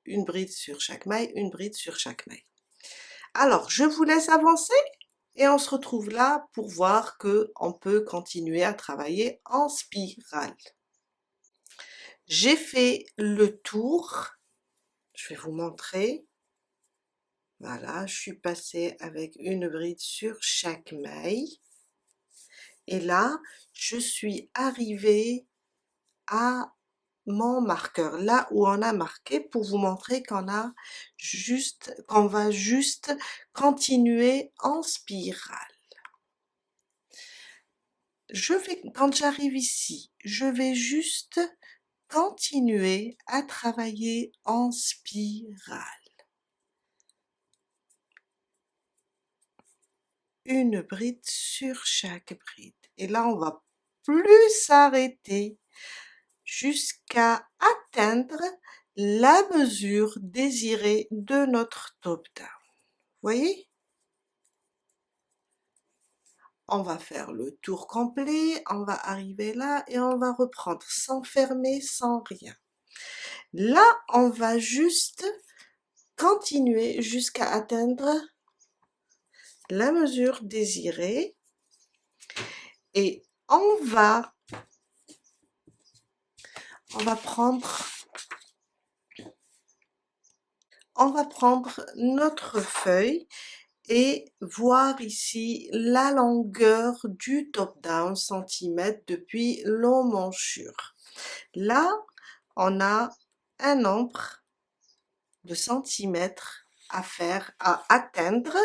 une bride sur chaque maille, une bride sur chaque maille. Alors, je vous laisse avancer et on se retrouve là pour voir que on peut continuer à travailler en spirale. J'ai fait le tour, je vais vous montrer. Voilà, je suis passée avec une bride sur chaque maille. Et là, je suis arrivée à mon marqueur, là où on a marqué, pour vous montrer qu'on va juste continuer en spirale. Quand j'arrive ici, je vais juste continuer à travailler en spirale. Une bride sur chaque bride. Et là, on va plus s'arrêter jusqu'à atteindre la mesure désirée de notre top down. Voyez? On va faire le tour complet, on va arriver là et on va reprendre sans fermer, sans rien. Là, on va juste continuer jusqu'à atteindre la mesure désirée et on va prendre notre feuille et voir ici la longueur du top down centimètres depuis l'emmanchure. Là, on a un nombre de centimètres à faire, à atteindre,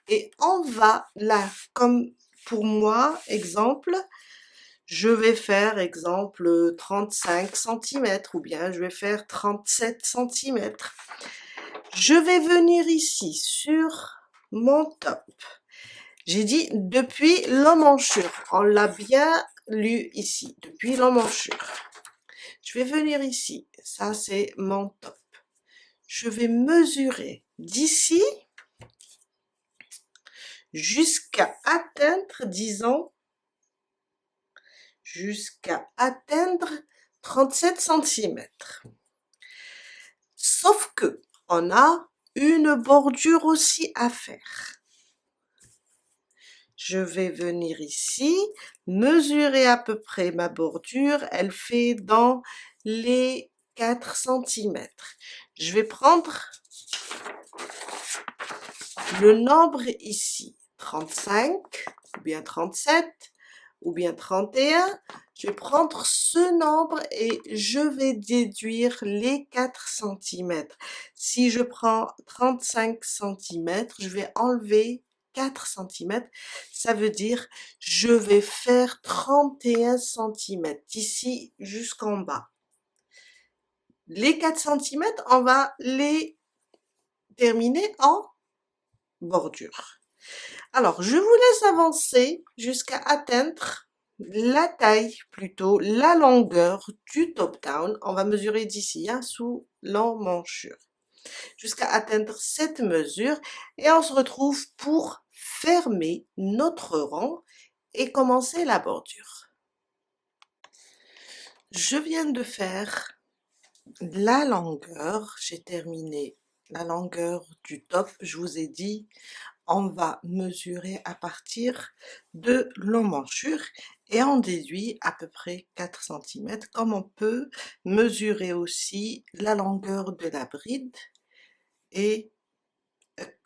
et on va là, comme pour moi, exemple, je vais faire exemple 35 centimètres ou bien je vais faire 37 centimètres. Je vais venir ici sur mon top. J'ai dit depuis l'emmanchure. On l'a bien lu ici, depuis l'emmanchure. Je vais venir ici. Ça, c'est mon top. Je vais mesurer d'ici jusqu'à atteindre, disons, jusqu'à atteindre 37 centimètres. Sauf que on a une bordure aussi à faire. Je vais venir ici, mesurer à peu près ma bordure, elle fait dans les 4 centimètres. Je vais prendre le nombre ici, 35, ou bien 37, ou bien 31. Je vais prendre ce nombre et je vais déduire les 4 centimètres. Si je prends 35 centimètres, je vais enlever 4 centimètres. Ça veut dire je vais faire 31 centimètres d'ici jusqu'en bas. Les 4 centimètres, on va les terminer en bordure. Alors, je vous laisse avancer jusqu'à atteindre la taille, plutôt la longueur du top down. On va mesurer d'ici, hein, sous l'emmanchure. Jusqu'à atteindre cette mesure et on se retrouve pour fermer notre rang et commencer la bordure. Je viens de faire la longueur, j'ai terminé la longueur du top, je vous ai dit on va mesurer à partir de l'emmanchure et on déduit à peu près 4 centimètres, comme on peut mesurer aussi la longueur de la bride et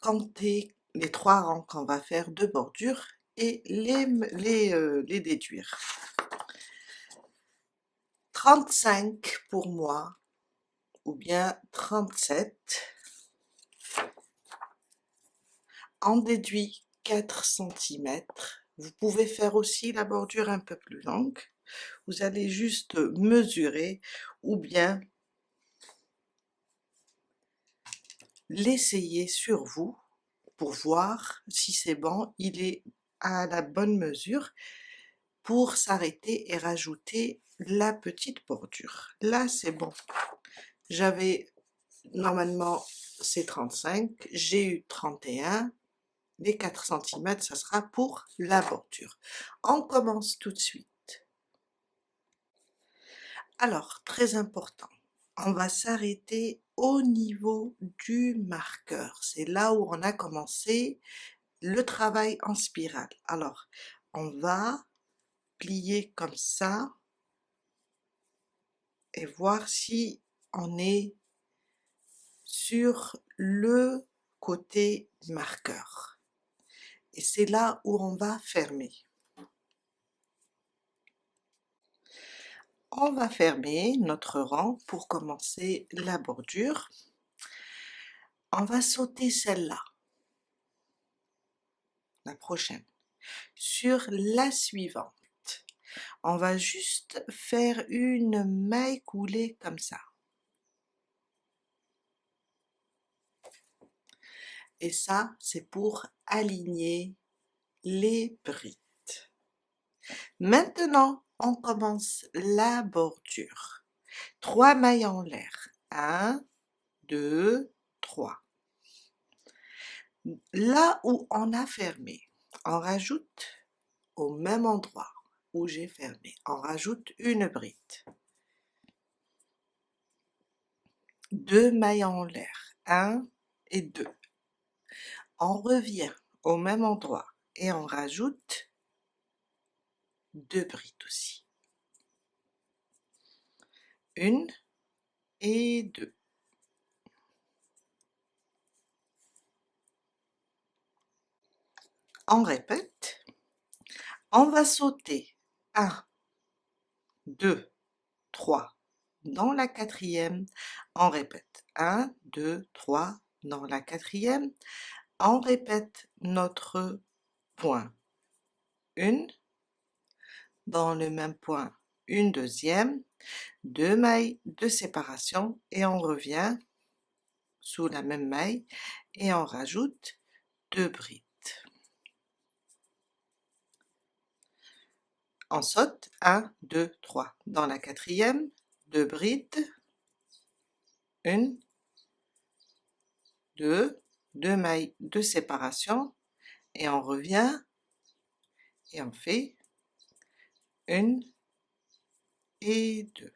compter les 3 rangs qu'on va faire de bordure et les déduire. 35 pour moi, ou bien 37. On déduit 4 centimètres. Vous pouvez faire aussi la bordure un peu plus longue. Vous allez juste mesurer ou bien l'essayer sur vous pour voir si c'est bon, il est à la bonne mesure pour s'arrêter et rajouter la petite bordure. Là, c'est bon. J'avais, normalement, c'est 35, j'ai eu 31. Les 4 centimètres, ça sera pour la bordure. On commence tout de suite. Alors, très important, on va s'arrêter au niveau du marqueur. C'est là où on a commencé le travail en spirale. Alors, on va plier comme ça et voir si on est sur le côté marqueur. Et c'est là où on va fermer. On va fermer notre rang pour commencer la bordure. On va sauter celle-là, la prochaine, sur la suivante. On va juste faire une maille coulée comme ça. Et ça, c'est pour aligner les brides. Maintenant, on commence la bordure. 3 mailles en l'air. 1, 2, 3. Là où on a fermé, on rajoute au même endroit où j'ai fermé, on rajoute une bride. 2 mailles en l'air, 1 et 2. On revient au même endroit et on rajoute 2 brides aussi. 1 et 2. On répète. On va sauter 1, 2, 3 dans la quatrième. On répète 1, 2, 3 dans la quatrième. On répète notre point. 1, dans le même point une deuxième, 2 mailles de séparation et on revient sous la même maille et on rajoute 2 brides. On saute 1, 2, 3. Dans la quatrième, 2 brides, 1, 2, 2 mailles de séparation et on revient et on fait 1 et 2.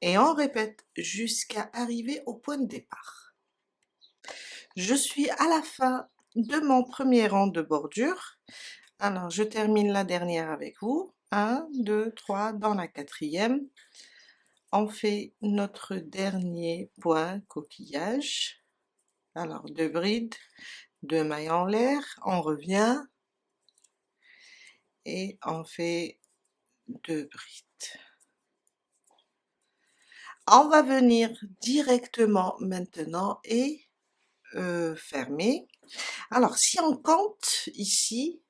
Et on répète jusqu'à arriver au point de départ. Je suis à la fin de mon premier rang de bordure. Alors, je termine la dernière avec vous. 1, 2, 3, dans la quatrième. On fait notre dernier point coquillage. Alors, 2 brides, 2 mailles en l'air, on revient et on fait 2 brides. On va venir directement maintenant et fermer. Alors, si on compte ici,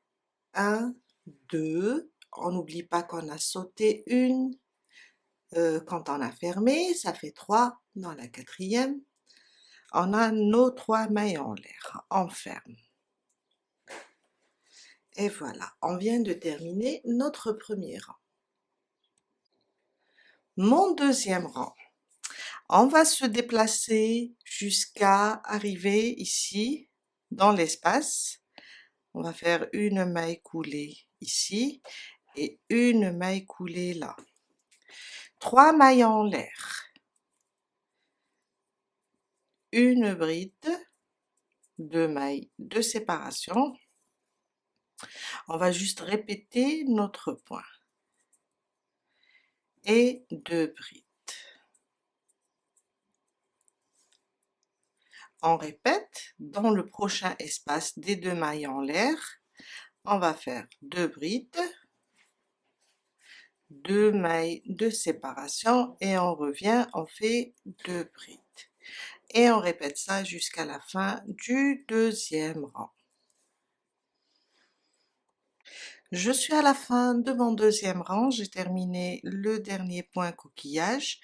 1, 2, on n'oublie pas qu'on a sauté une quand on a fermé, ça fait 3 dans la quatrième. On a nos 3 mailles en l'air, on ferme. Et voilà, on vient de terminer notre premier rang. Mon deuxième rang, on va se déplacer jusqu'à arriver ici dans l'espace. On va faire une maille coulée ici et une maille coulée là. 3 mailles en l'air, une bride, 2 mailles de séparation. On va juste répéter notre point et 2 brides. On répète dans le prochain espace des 2 mailles en l'air. On va faire 2 brides, 2 mailles de séparation et on revient, on fait 2 brides. Et on répète ça jusqu'à la fin du deuxième rang. Je suis à la fin de mon deuxième rang, j'ai terminé le dernier point coquillage.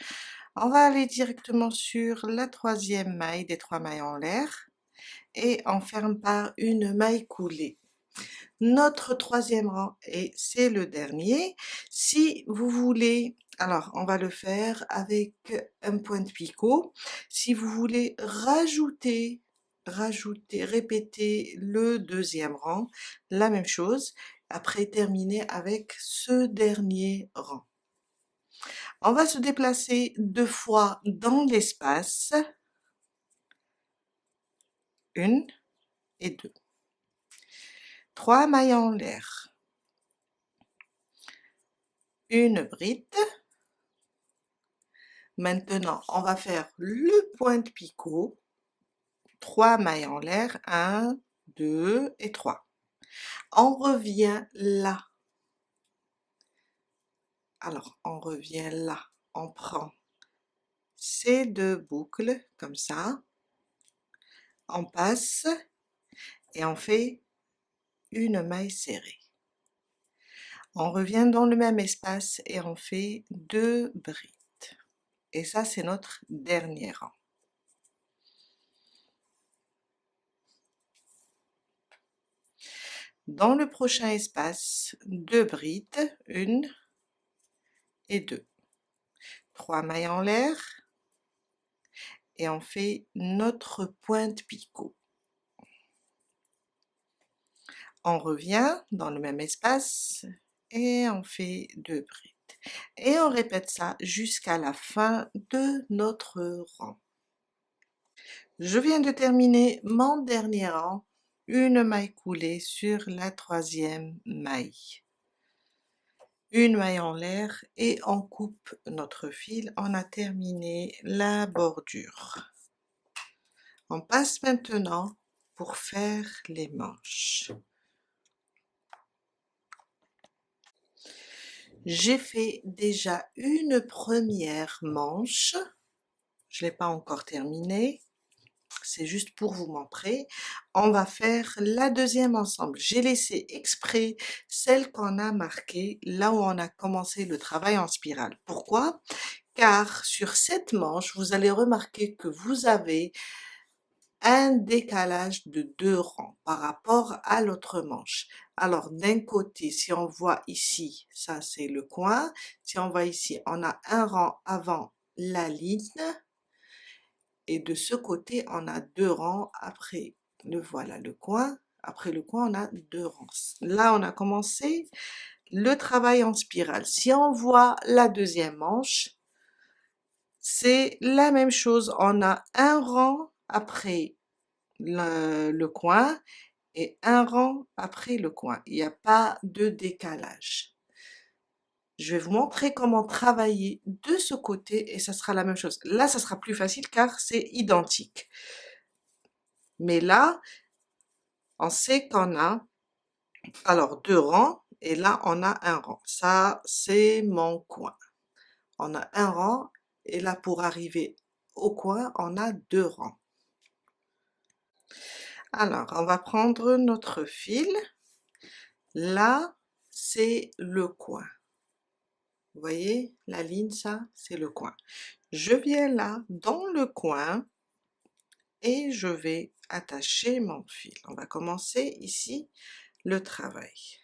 On va aller directement sur la troisième maille des 3 mailles en l'air et on ferme par une maille coulée. Notre troisième rang et c'est le dernier. Si vous voulez, alors on va le faire avec un point de picot. Si vous voulez rajouter, répéter le deuxième rang, la même chose, après terminer avec ce dernier rang. On va se déplacer 2 fois dans l'espace, 1 et 2. 3 mailles en l'air, une bride. Maintenant, on va faire le point de picot, 3 mailles en l'air, 1, 2 et 3. On revient là. Alors, on revient là, on prend ces 2 boucles comme ça, on passe et on fait une maille serrée. On revient dans le même espace et on fait 2 brides. Et ça, c'est notre dernier rang. Dans le prochain espace, 2 brides, 1 et 2. 3 mailles en l'air et on fait notre point de picot. On revient dans le même espace et on fait 2 brides. Et on répète ça jusqu'à la fin de notre rang. Je viens de terminer mon dernier rang, une maille coulée sur la troisième maille. Une maille en l'air et on coupe notre fil, on a terminé la bordure. On passe maintenant pour faire les manches. J'ai fait déjà une première manche, je ne l'ai pas encore terminée. c'est juste pour vous montrer. On va faire la deuxième ensemble. J'ai laissé exprès celle qu'on a marquée là où on a commencé le travail en spirale. Pourquoi? Car sur cette manche, vous allez remarquer que vous avez un décalage de 2 rangs par rapport à l'autre manche. Alors d'un côté, si on voit ici, ça c'est le coin. Si on voit ici, on a un rang avant la ligne. Et de ce côté, on a 2 rangs après voilà le coin. Après le coin, on a 2 rangs. Là, on a commencé le travail en spirale. Si on voit la deuxième manche, c'est la même chose. On a un rang après le coin et un rang après le coin. Il n'y a pas de décalage. Je vais vous montrer comment travailler de ce côté et ça sera la même chose. Là, ça sera plus facile car c'est identique. Mais là, on sait qu'on a alors 2 rangs et là, on a un rang. Ça, c'est mon coin. On a un rang et là, pour arriver au coin, on a 2 rangs. Alors, on va prendre notre fil. Là, c'est le coin. Vous voyez, la ligne, ça, c'est le coin. Je viens là, dans le coin, et je vais attacher mon fil. On va commencer ici le travail.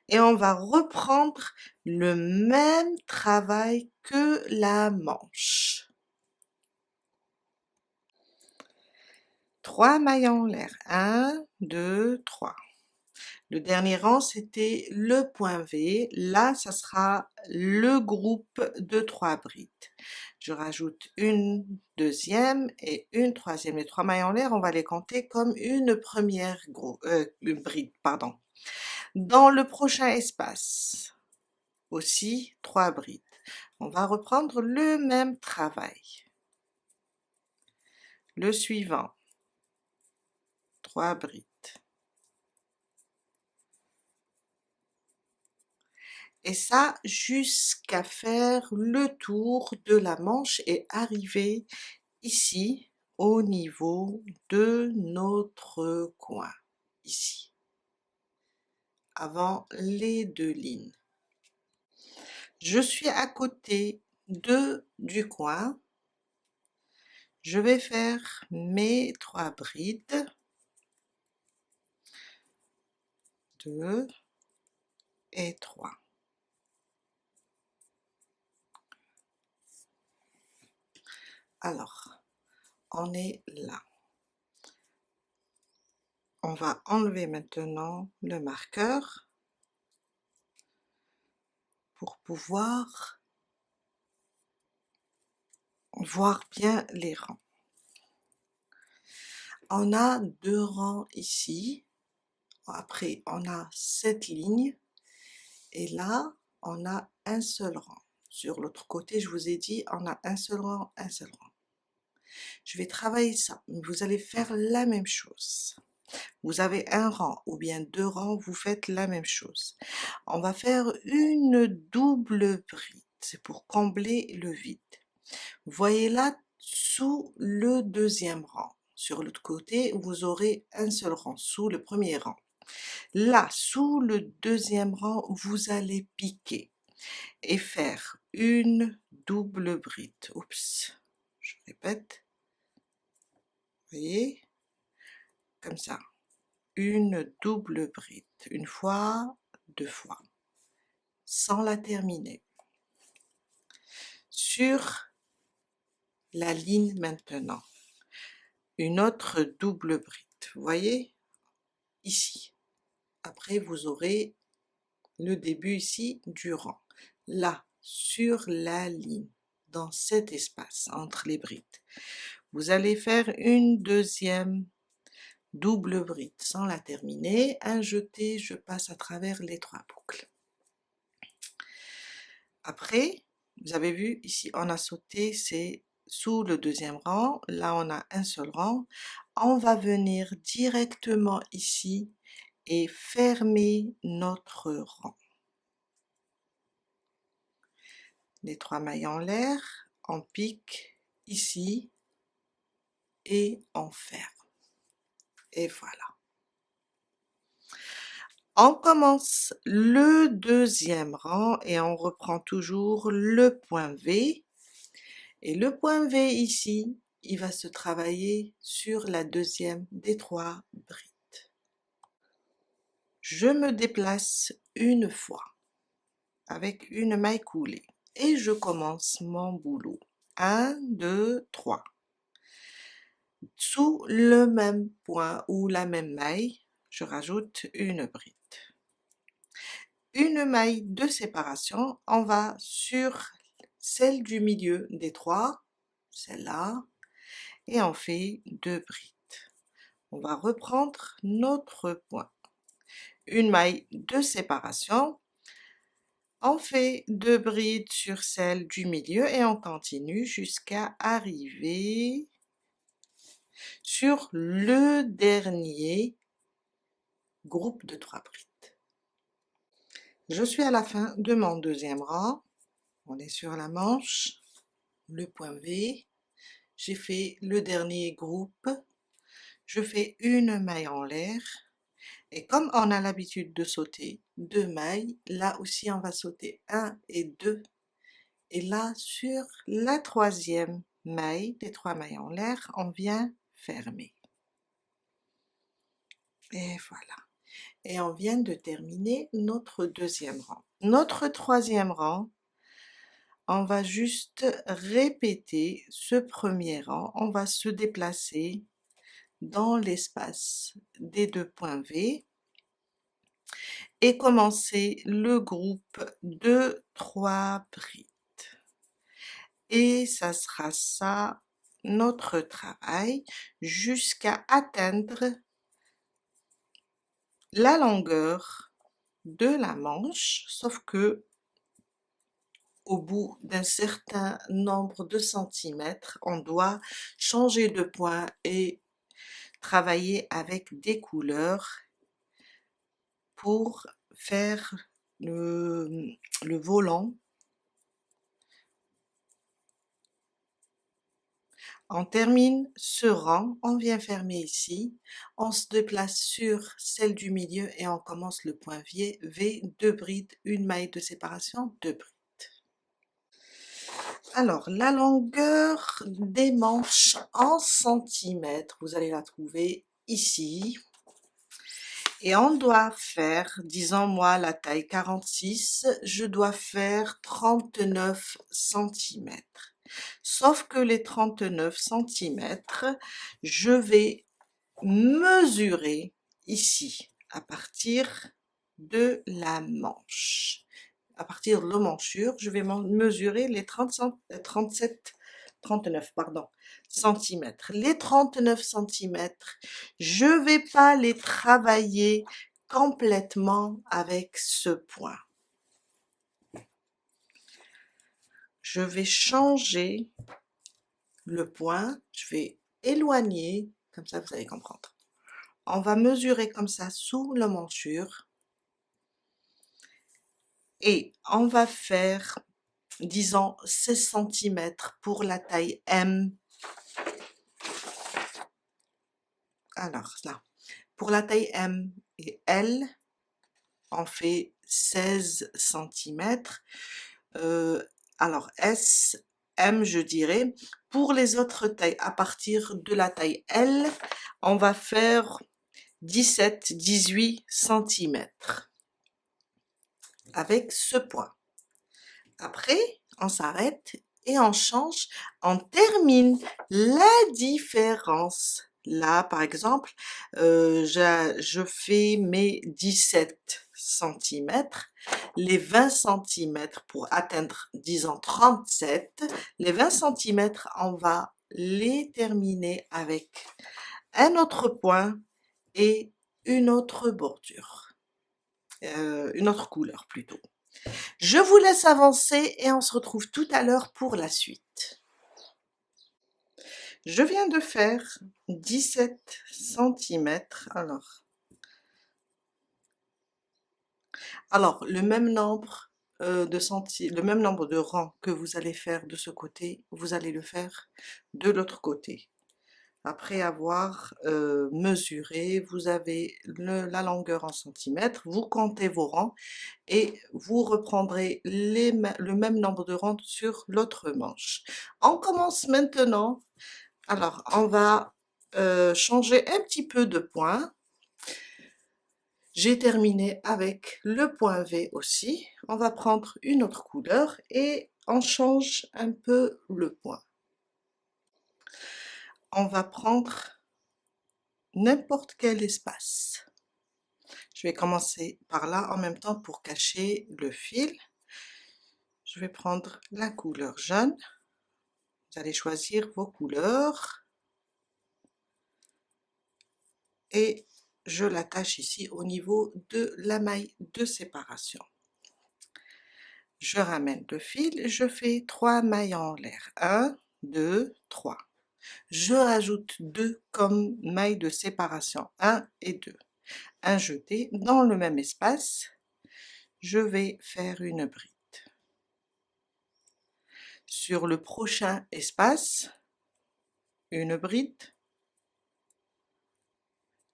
Et on va reprendre le même travail que la manche. 3 maillons en l'air. 1, 2, 3. Le dernier rang, c'était le point V. Là, ça sera le groupe de 3 brides. Je rajoute une deuxième et une troisième. Les 3 mailles en l'air, on va les compter comme une première bride, pardon. Dans le prochain espace, aussi 3 brides. On va reprendre le même travail. Le suivant, 3 brides. Et ça jusqu'à faire le tour de la manche et arriver ici au niveau de notre coin, ici, avant les 2 lignes. Je suis à côté du coin. Je vais faire mes 3 brides. 2 et 3. Alors, on est là. On va enlever maintenant le marqueur pour pouvoir voir bien les rangs. On a 2 rangs ici. Après, on a cette ligne. Et là, on a un seul rang. Sur l'autre côté, je vous ai dit, on a un seul rang, un seul rang. Je vais travailler ça. Vous allez faire la même chose. Vous avez un rang ou bien 2 rangs, vous faites la même chose. On va faire une double bride. C'est pour combler le vide. Vous voyez là, sous le deuxième rang. Sur l'autre côté, vous aurez un seul rang, sous le premier rang. Là, sous le deuxième rang, vous allez piquer et faire une double bride. Oups, je répète. Vous voyez, comme ça. Une double bride, une fois, 2 fois, sans la terminer. Sur la ligne maintenant, une autre double bride, vous voyez, ici. Après, vous aurez le début ici du rang. Là, sur la ligne, dans cet espace entre les brides, vous allez faire une deuxième double bride sans la terminer. Un jeté, je passe à travers les 3 boucles. Après, vous avez vu ici, on a sauté, c'est sous le deuxième rang. Là, on a un seul rang. On va venir directement ici et fermer notre rang. Les 3 mailles en l'air, on pique ici et on ferme. Et voilà. On commence le deuxième rang et on reprend toujours le point V. Et le point V ici, il va se travailler sur la deuxième des 3 brides. Je me déplace une fois avec une maille coulée et je commence mon boulot. 1, 2, 3. Sous le même point ou la même maille, je rajoute une bride. Une maille de séparation, on va sur celle du milieu des 3, celle-là, et on fait 2 brides. On va reprendre notre point. Une maille de séparation, on fait 2 brides sur celle du milieu et on continue jusqu'à arriver sur le dernier groupe de 3 brides. Je suis à la fin de mon deuxième rang, on est sur la manche, le point V, j'ai fait le dernier groupe, je fais une maille en l'air, et comme on a l'habitude de sauter 2 mailles, là aussi on va sauter 1 et 2, et là sur la troisième maille, des 3 mailles en l'air, on vient fermer. Et voilà. Et on vient de terminer notre deuxième rang. Notre troisième rang, on va juste répéter ce premier rang, on va se déplacer dans l'espace des 2 points V et commencer le groupe de 3 brides. Et ça sera ça notre travail jusqu'à atteindre la longueur de la manche, sauf que au bout d'un certain nombre de centimètres, on doit changer de point et travailler avec des couleurs pour faire le volant. On termine ce rang, on vient fermer ici, on se déplace sur celle du milieu et on commence le point V, 2 brides, une maille de séparation, 2 brides. Alors, la longueur des manches en centimètres, vous allez la trouver ici. Et on doit faire, disons moi la taille 46, je dois faire 39 centimètres. Sauf que les 39 centimètres, je vais mesurer ici, à partir de la manche. À partir de l'emmanchure, je vais mesurer les 39 centimètres. Les 39 centimètres, je vais pas les travailler complètement avec ce point. Je vais changer le point, je vais éloigner, comme ça vous allez comprendre. On va mesurer comme ça sous l'emmanchure et on va faire, disons, 16 cm pour la taille M. Alors là, pour la taille M et L, on fait 16 cm. Alors S, M je dirais. Pour les autres tailles, à partir de la taille L, on va faire 17-18 cm avec ce point. Après, on s'arrête et on change, on termine la différence. Là, par exemple, je fais mes 17 cm, les 20 cm pour atteindre, disons, 37. Les 20 cm, on va les terminer avec un autre point et une autre bordure, une autre couleur plutôt. Je vous laisse avancer et on se retrouve tout à l'heure pour la suite. Je viens de faire 17 cm. Alors le même nombre le même nombre de rangs que vous allez faire de ce côté, vous allez le faire de l'autre côté. après avoir mesuré. Vous avez la longueur en centimètres, vous comptez vos rangs et vous reprendrez le même nombre de rangs sur l'autre manche. On commence maintenant. Alors, on va changer un petit peu de point. J'ai terminé avec le point V aussi. On va prendre une autre couleur et on change un peu le point. On va prendre n'importe quel espace. Je vais commencer par là en même temps pour cacher le fil. Je vais prendre la couleur jaune. Vous allez choisir vos couleurs et je l'attache ici au niveau de la maille de séparation. Je ramène le fil, je fais 3 mailles en l'air. 1, 2, 3. Je rajoute 2 comme mailles de séparation, 1 et 2. Un jeté dans le même espace. Je vais faire une bride. Sur le prochain espace, une bride,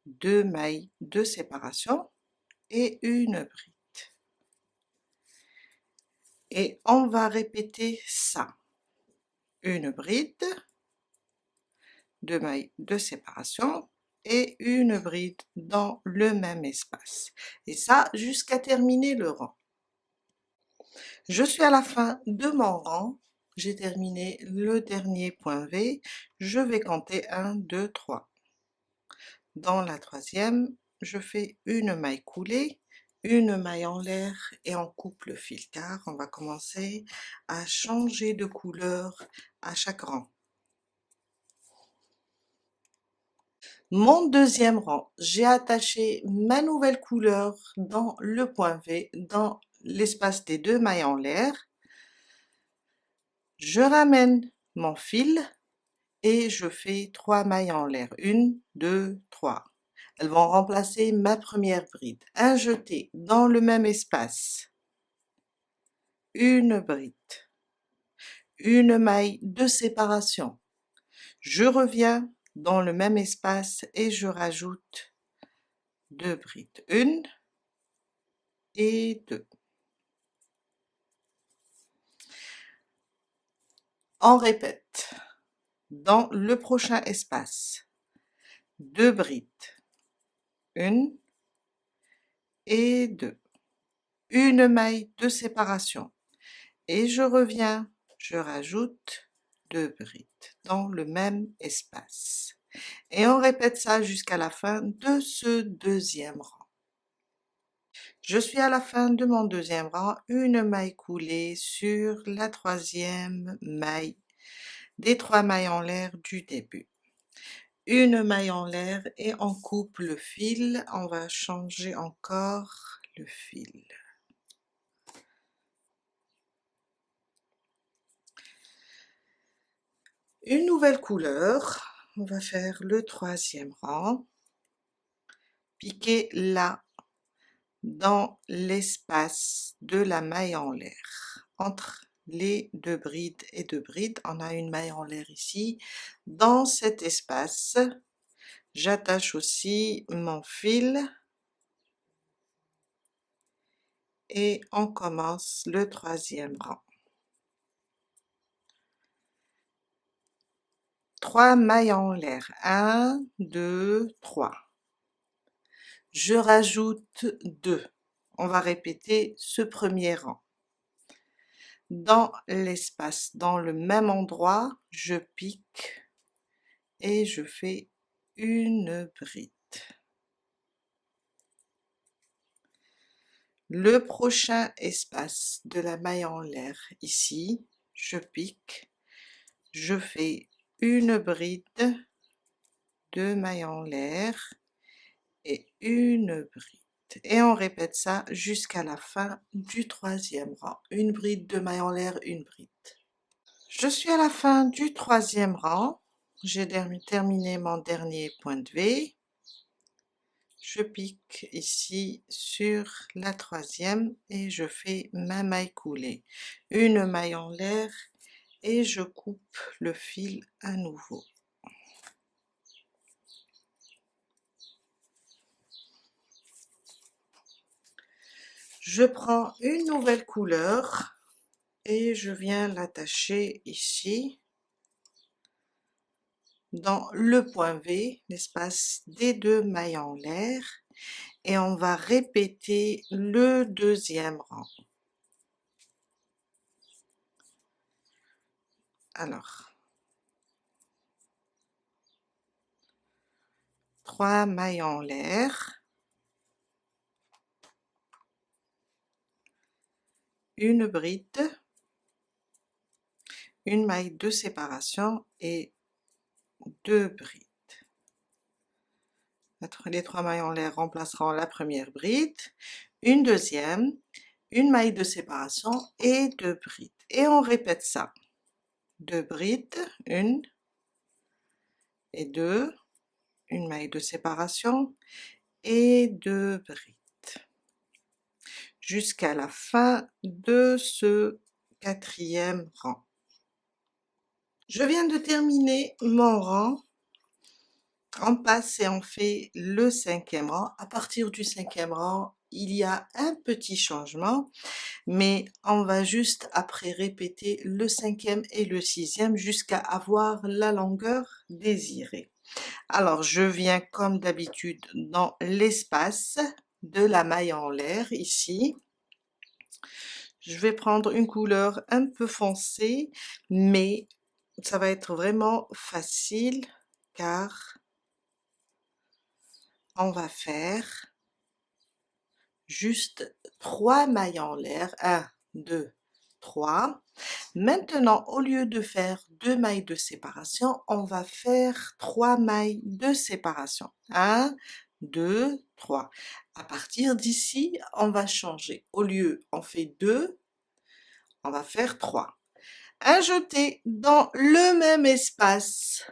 2 mailles de séparation et une bride. Et on va répéter ça. Une bride, 2 mailles de séparation et une bride dans le même espace. Et ça jusqu'à terminer le rang. Je suis à la fin de mon rang. J'ai terminé le dernier point V. Je vais compter 1, 2, 3. Dans la troisième, je fais une maille coulée, une maille en l'air et on coupe le fil car on va commencer à changer de couleur à chaque rang. Mon deuxième rang, j'ai attaché ma nouvelle couleur dans le point V, dans l'espace des 2 mailles en l'air. Je ramène mon fil et je fais 3 mailles en l'air. 1, 2, 3. Elles vont remplacer ma première bride. Un jeté dans le même espace. Une bride. Une maille de séparation. Je reviens dans le même espace et je rajoute 2 brides. 1 et 2. On répète. Dans le prochain espace, 2 brides. 1 et 2. Une maille de séparation. Et je reviens, je rajoute 2 brides dans le même espace. Et on répète ça jusqu'à la fin de ce deuxième rang. Je suis à la fin de mon deuxième rang, une maille coulée sur la troisième maille des 3 mailles en l'air du début. Une maille en l'air et on coupe le fil. On va changer encore le fil. Une nouvelle couleur. On va faire le troisième rang. Piquer là, dans l'espace de la maille en l'air. Entre les 2 brides et 2 brides, on a une maille en l'air ici. Dans cet espace, j'attache aussi mon fil. Et on commence le troisième rang. 3 mailles en l'air. 1, 2, 3. Je rajoute 2. On va répéter ce premier rang. Dans l'espace, dans le même endroit, je pique et je fais une bride. Le prochain espace de la maille en l'air, ici, je pique, je fais une bride, 2 mailles en l'air et une bride. Et on répète ça jusqu'à la fin du troisième rang. Une bride, 2 mailles en l'air, une bride. Je suis à la fin du troisième rang. J'ai terminé mon dernier point de V. Je pique ici sur la troisième et je fais ma maille coulée. Une maille en l'air et je coupe le fil à nouveau. Je prends une nouvelle couleur et je viens l'attacher ici dans le point V, l'espace des deux mailles en l'air, et on va répéter le deuxième rang. Alors, 3 mailles en l'air, une bride, une maille de séparation et 2 brides. Les 3 mailles en l'air remplaceront la première bride, une deuxième, une maille de séparation et 2 brides. Et on répète ça. 2 brides, 1 et 2, une maille de séparation et 2 brides. Jusqu'à la fin de ce 4e rang. Je viens de terminer mon rang. On passe et on fait le 5e rang. À partir du 5e rang, il y a un petit changement, mais on va juste après répéter le 5e et le 6e jusqu'à avoir la longueur désirée. Alors, je viens comme d'habitude dans l'espace de la maille en l'air ici. Je vais prendre une couleur un peu foncée, mais ça va être vraiment facile car on va faire juste 3 mailles en l'air, 1, 2, 3. Maintenant, au lieu de faire 2 mailles de séparation, on va faire 3 mailles de séparation. 1, 2, 3. À partir d'ici, on va changer. Au lieu, on fait 2, on va faire 3. Un jeté dans le même espace,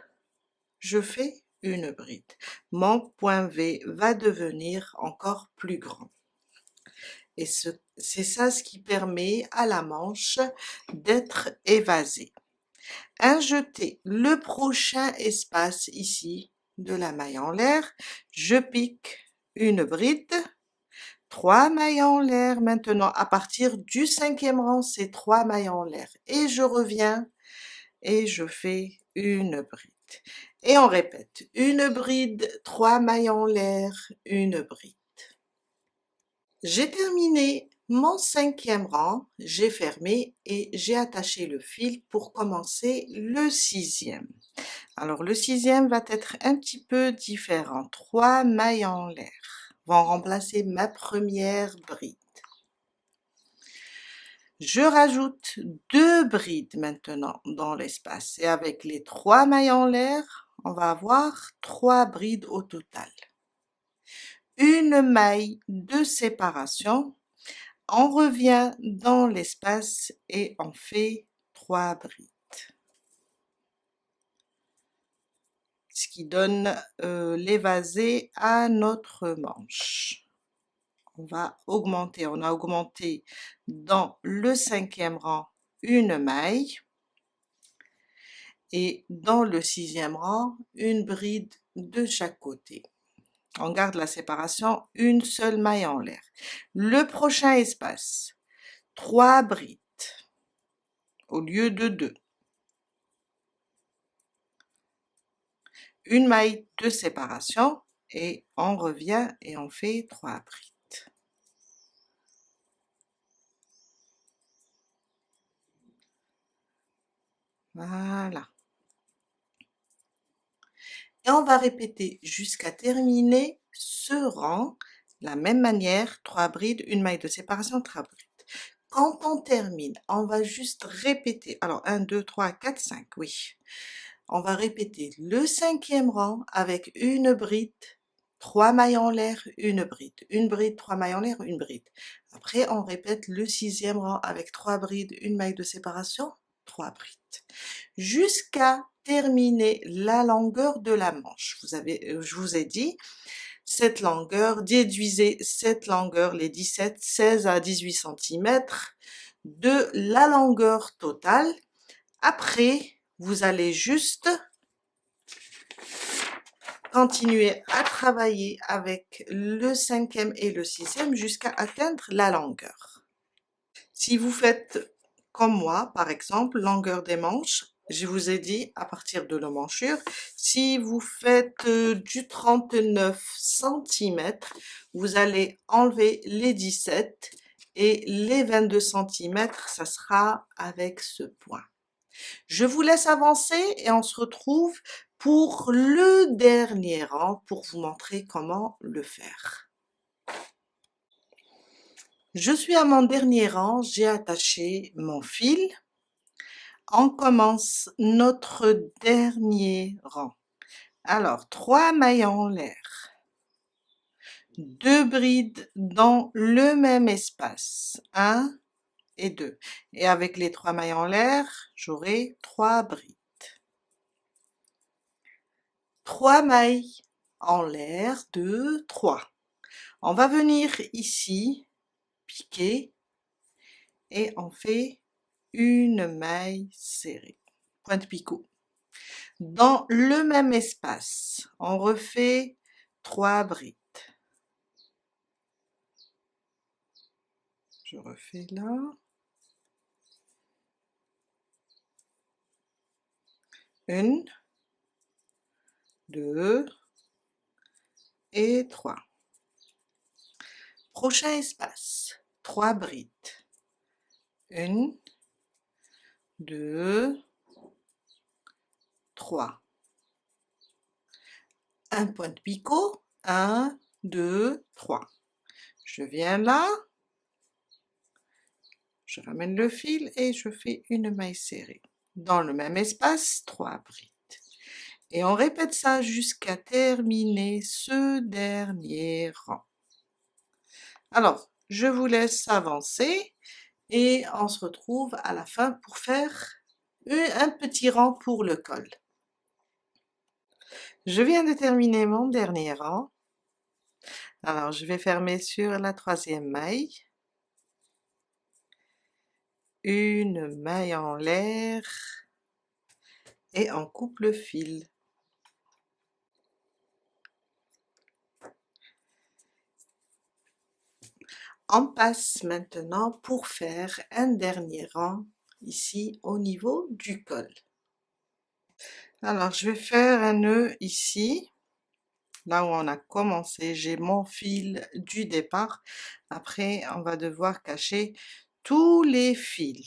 je fais une bride. Mon point V va devenir encore plus grand. Et c'est ça ce qui permet à la manche d'être évasée. Injetez le prochain espace ici de la maille en l'air, je pique une bride, 3 mailles en l'air. Maintenant, à partir du 5e rang, c'est 3 mailles en l'air. Et je reviens et je fais une bride. Et on répète, une bride, 3 mailles en l'air, une bride. J'ai terminé mon 5e rang, j'ai fermé et j'ai attaché le fil pour commencer le 6e. Alors le 6e va être un petit peu différent. 3 mailles en l'air vont remplacer ma première bride. Je rajoute 2 brides maintenant dans l'espace et avec les 3 mailles en l'air, on va avoir 3 brides au total. Une maille de séparation, on revient dans l'espace et on fait 3 brides. Ce qui donne l'évasé à notre manche. On va augmenter, on a augmenté dans le 5e rang une maille et dans le 6e rang une bride de chaque côté. On garde la séparation, une seule maille en l'air. Le prochain espace, 3 brides au lieu de 2. Une maille de séparation et on revient et on fait 3 brides. Voilà. Et on va répéter jusqu'à terminer ce rang, de la même manière, 3 brides, une maille de séparation, 3 brides. Quand on termine, on va juste répéter, alors 1, 2, 3, 4, 5, oui. On va répéter le 5e rang avec une bride, 3 mailles en l'air, une bride, 3 mailles en l'air, une bride. Après, on répète le 6e rang avec 3 brides, une maille de séparation, 3 brides. Jusqu'à terminer la longueur de la manche. Je vous ai dit, cette longueur, déduisez cette longueur, les 17, 16 à 18 cm de la longueur totale. Après, vous allez juste continuer à travailler avec le 5e et le 6e jusqu'à atteindre la longueur. Si vous faites comme moi, par exemple, longueur des manches, je vous ai dit à partir de l'emmanchure, si vous faites du 39 cm, vous allez enlever les 17 et les 22 cm, ça sera avec ce point. Je vous laisse avancer et on se retrouve pour le dernier rang pour vous montrer comment le faire. Je suis à mon dernier rang, j'ai attaché mon fil. On commence notre dernier rang. Alors, 3 mailles en l'air, 2 brides dans le même espace, 1 et 2. Et avec les 3 mailles en l'air, j'aurai 3 brides. 3 mailles en l'air, 2, 3. On va venir ici, piquer, et on fait une maille serrée, pointe picot. Dans le même espace, on refait 3 brides. Je refais là. 1, 2 et 3. Prochain espace, 3 brides. 1, 2, 3. Un point de picot, 1, 2, 3. Je viens là, je ramène le fil et je fais une maille serrée. Dans le même espace, 3 brides. Et on répète ça jusqu'à terminer ce dernier rang. Alors, je vous laisse avancer et on se retrouve à la fin pour faire un petit rang pour le col. Je viens de terminer mon dernier rang. Alors, je vais fermer sur la 3e maille. Une maille en l'air et on coupe le fil. On passe maintenant pour faire un dernier rang ici au niveau du col. Alors, je vais faire un nœud ici, là où on a commencé. J'ai mon fil du départ. Après, on va devoir cacher tous les fils.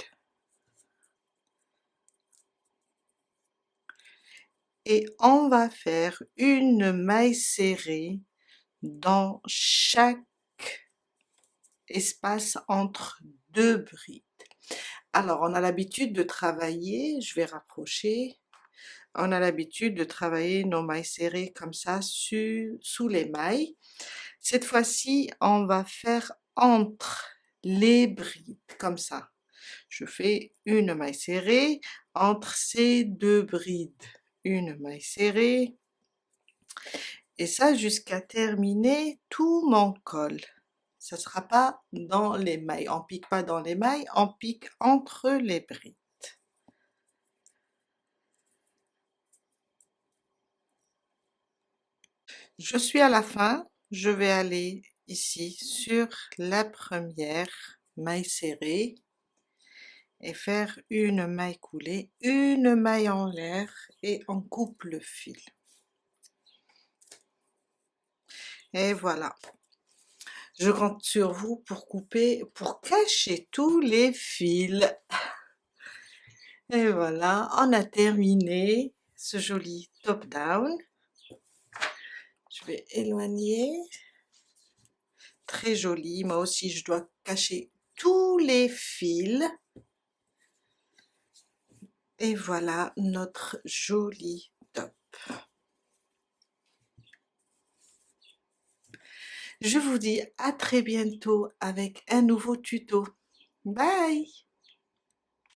Et on va faire une maille serrée dans chaque espace entre 2 brides. Alors, on a l'habitude de travailler, je vais rapprocher, on a l'habitude de travailler nos mailles serrées comme ça sous les mailles. Cette fois-ci, on va faire entre les brides, comme ça. Je fais une maille serrée entre ces 2 brides, une maille serrée, et ça jusqu'à terminer tout mon col. Ça ne sera pas dans les mailles, on pique pas dans les mailles, on pique entre les brides. Je suis à la fin, je vais aller ici sur la première maille serrée et faire une maille coulée, une maille en l'air et on coupe le fil. Et voilà. Je compte sur vous pour couper, pour cacher tous les fils. Et voilà, on a terminé ce joli top down. Je vais éloigner. Très joli. Moi aussi, je dois cacher tous les fils. Et voilà notre joli top. Je vous dis à très bientôt avec un nouveau tuto. Bye!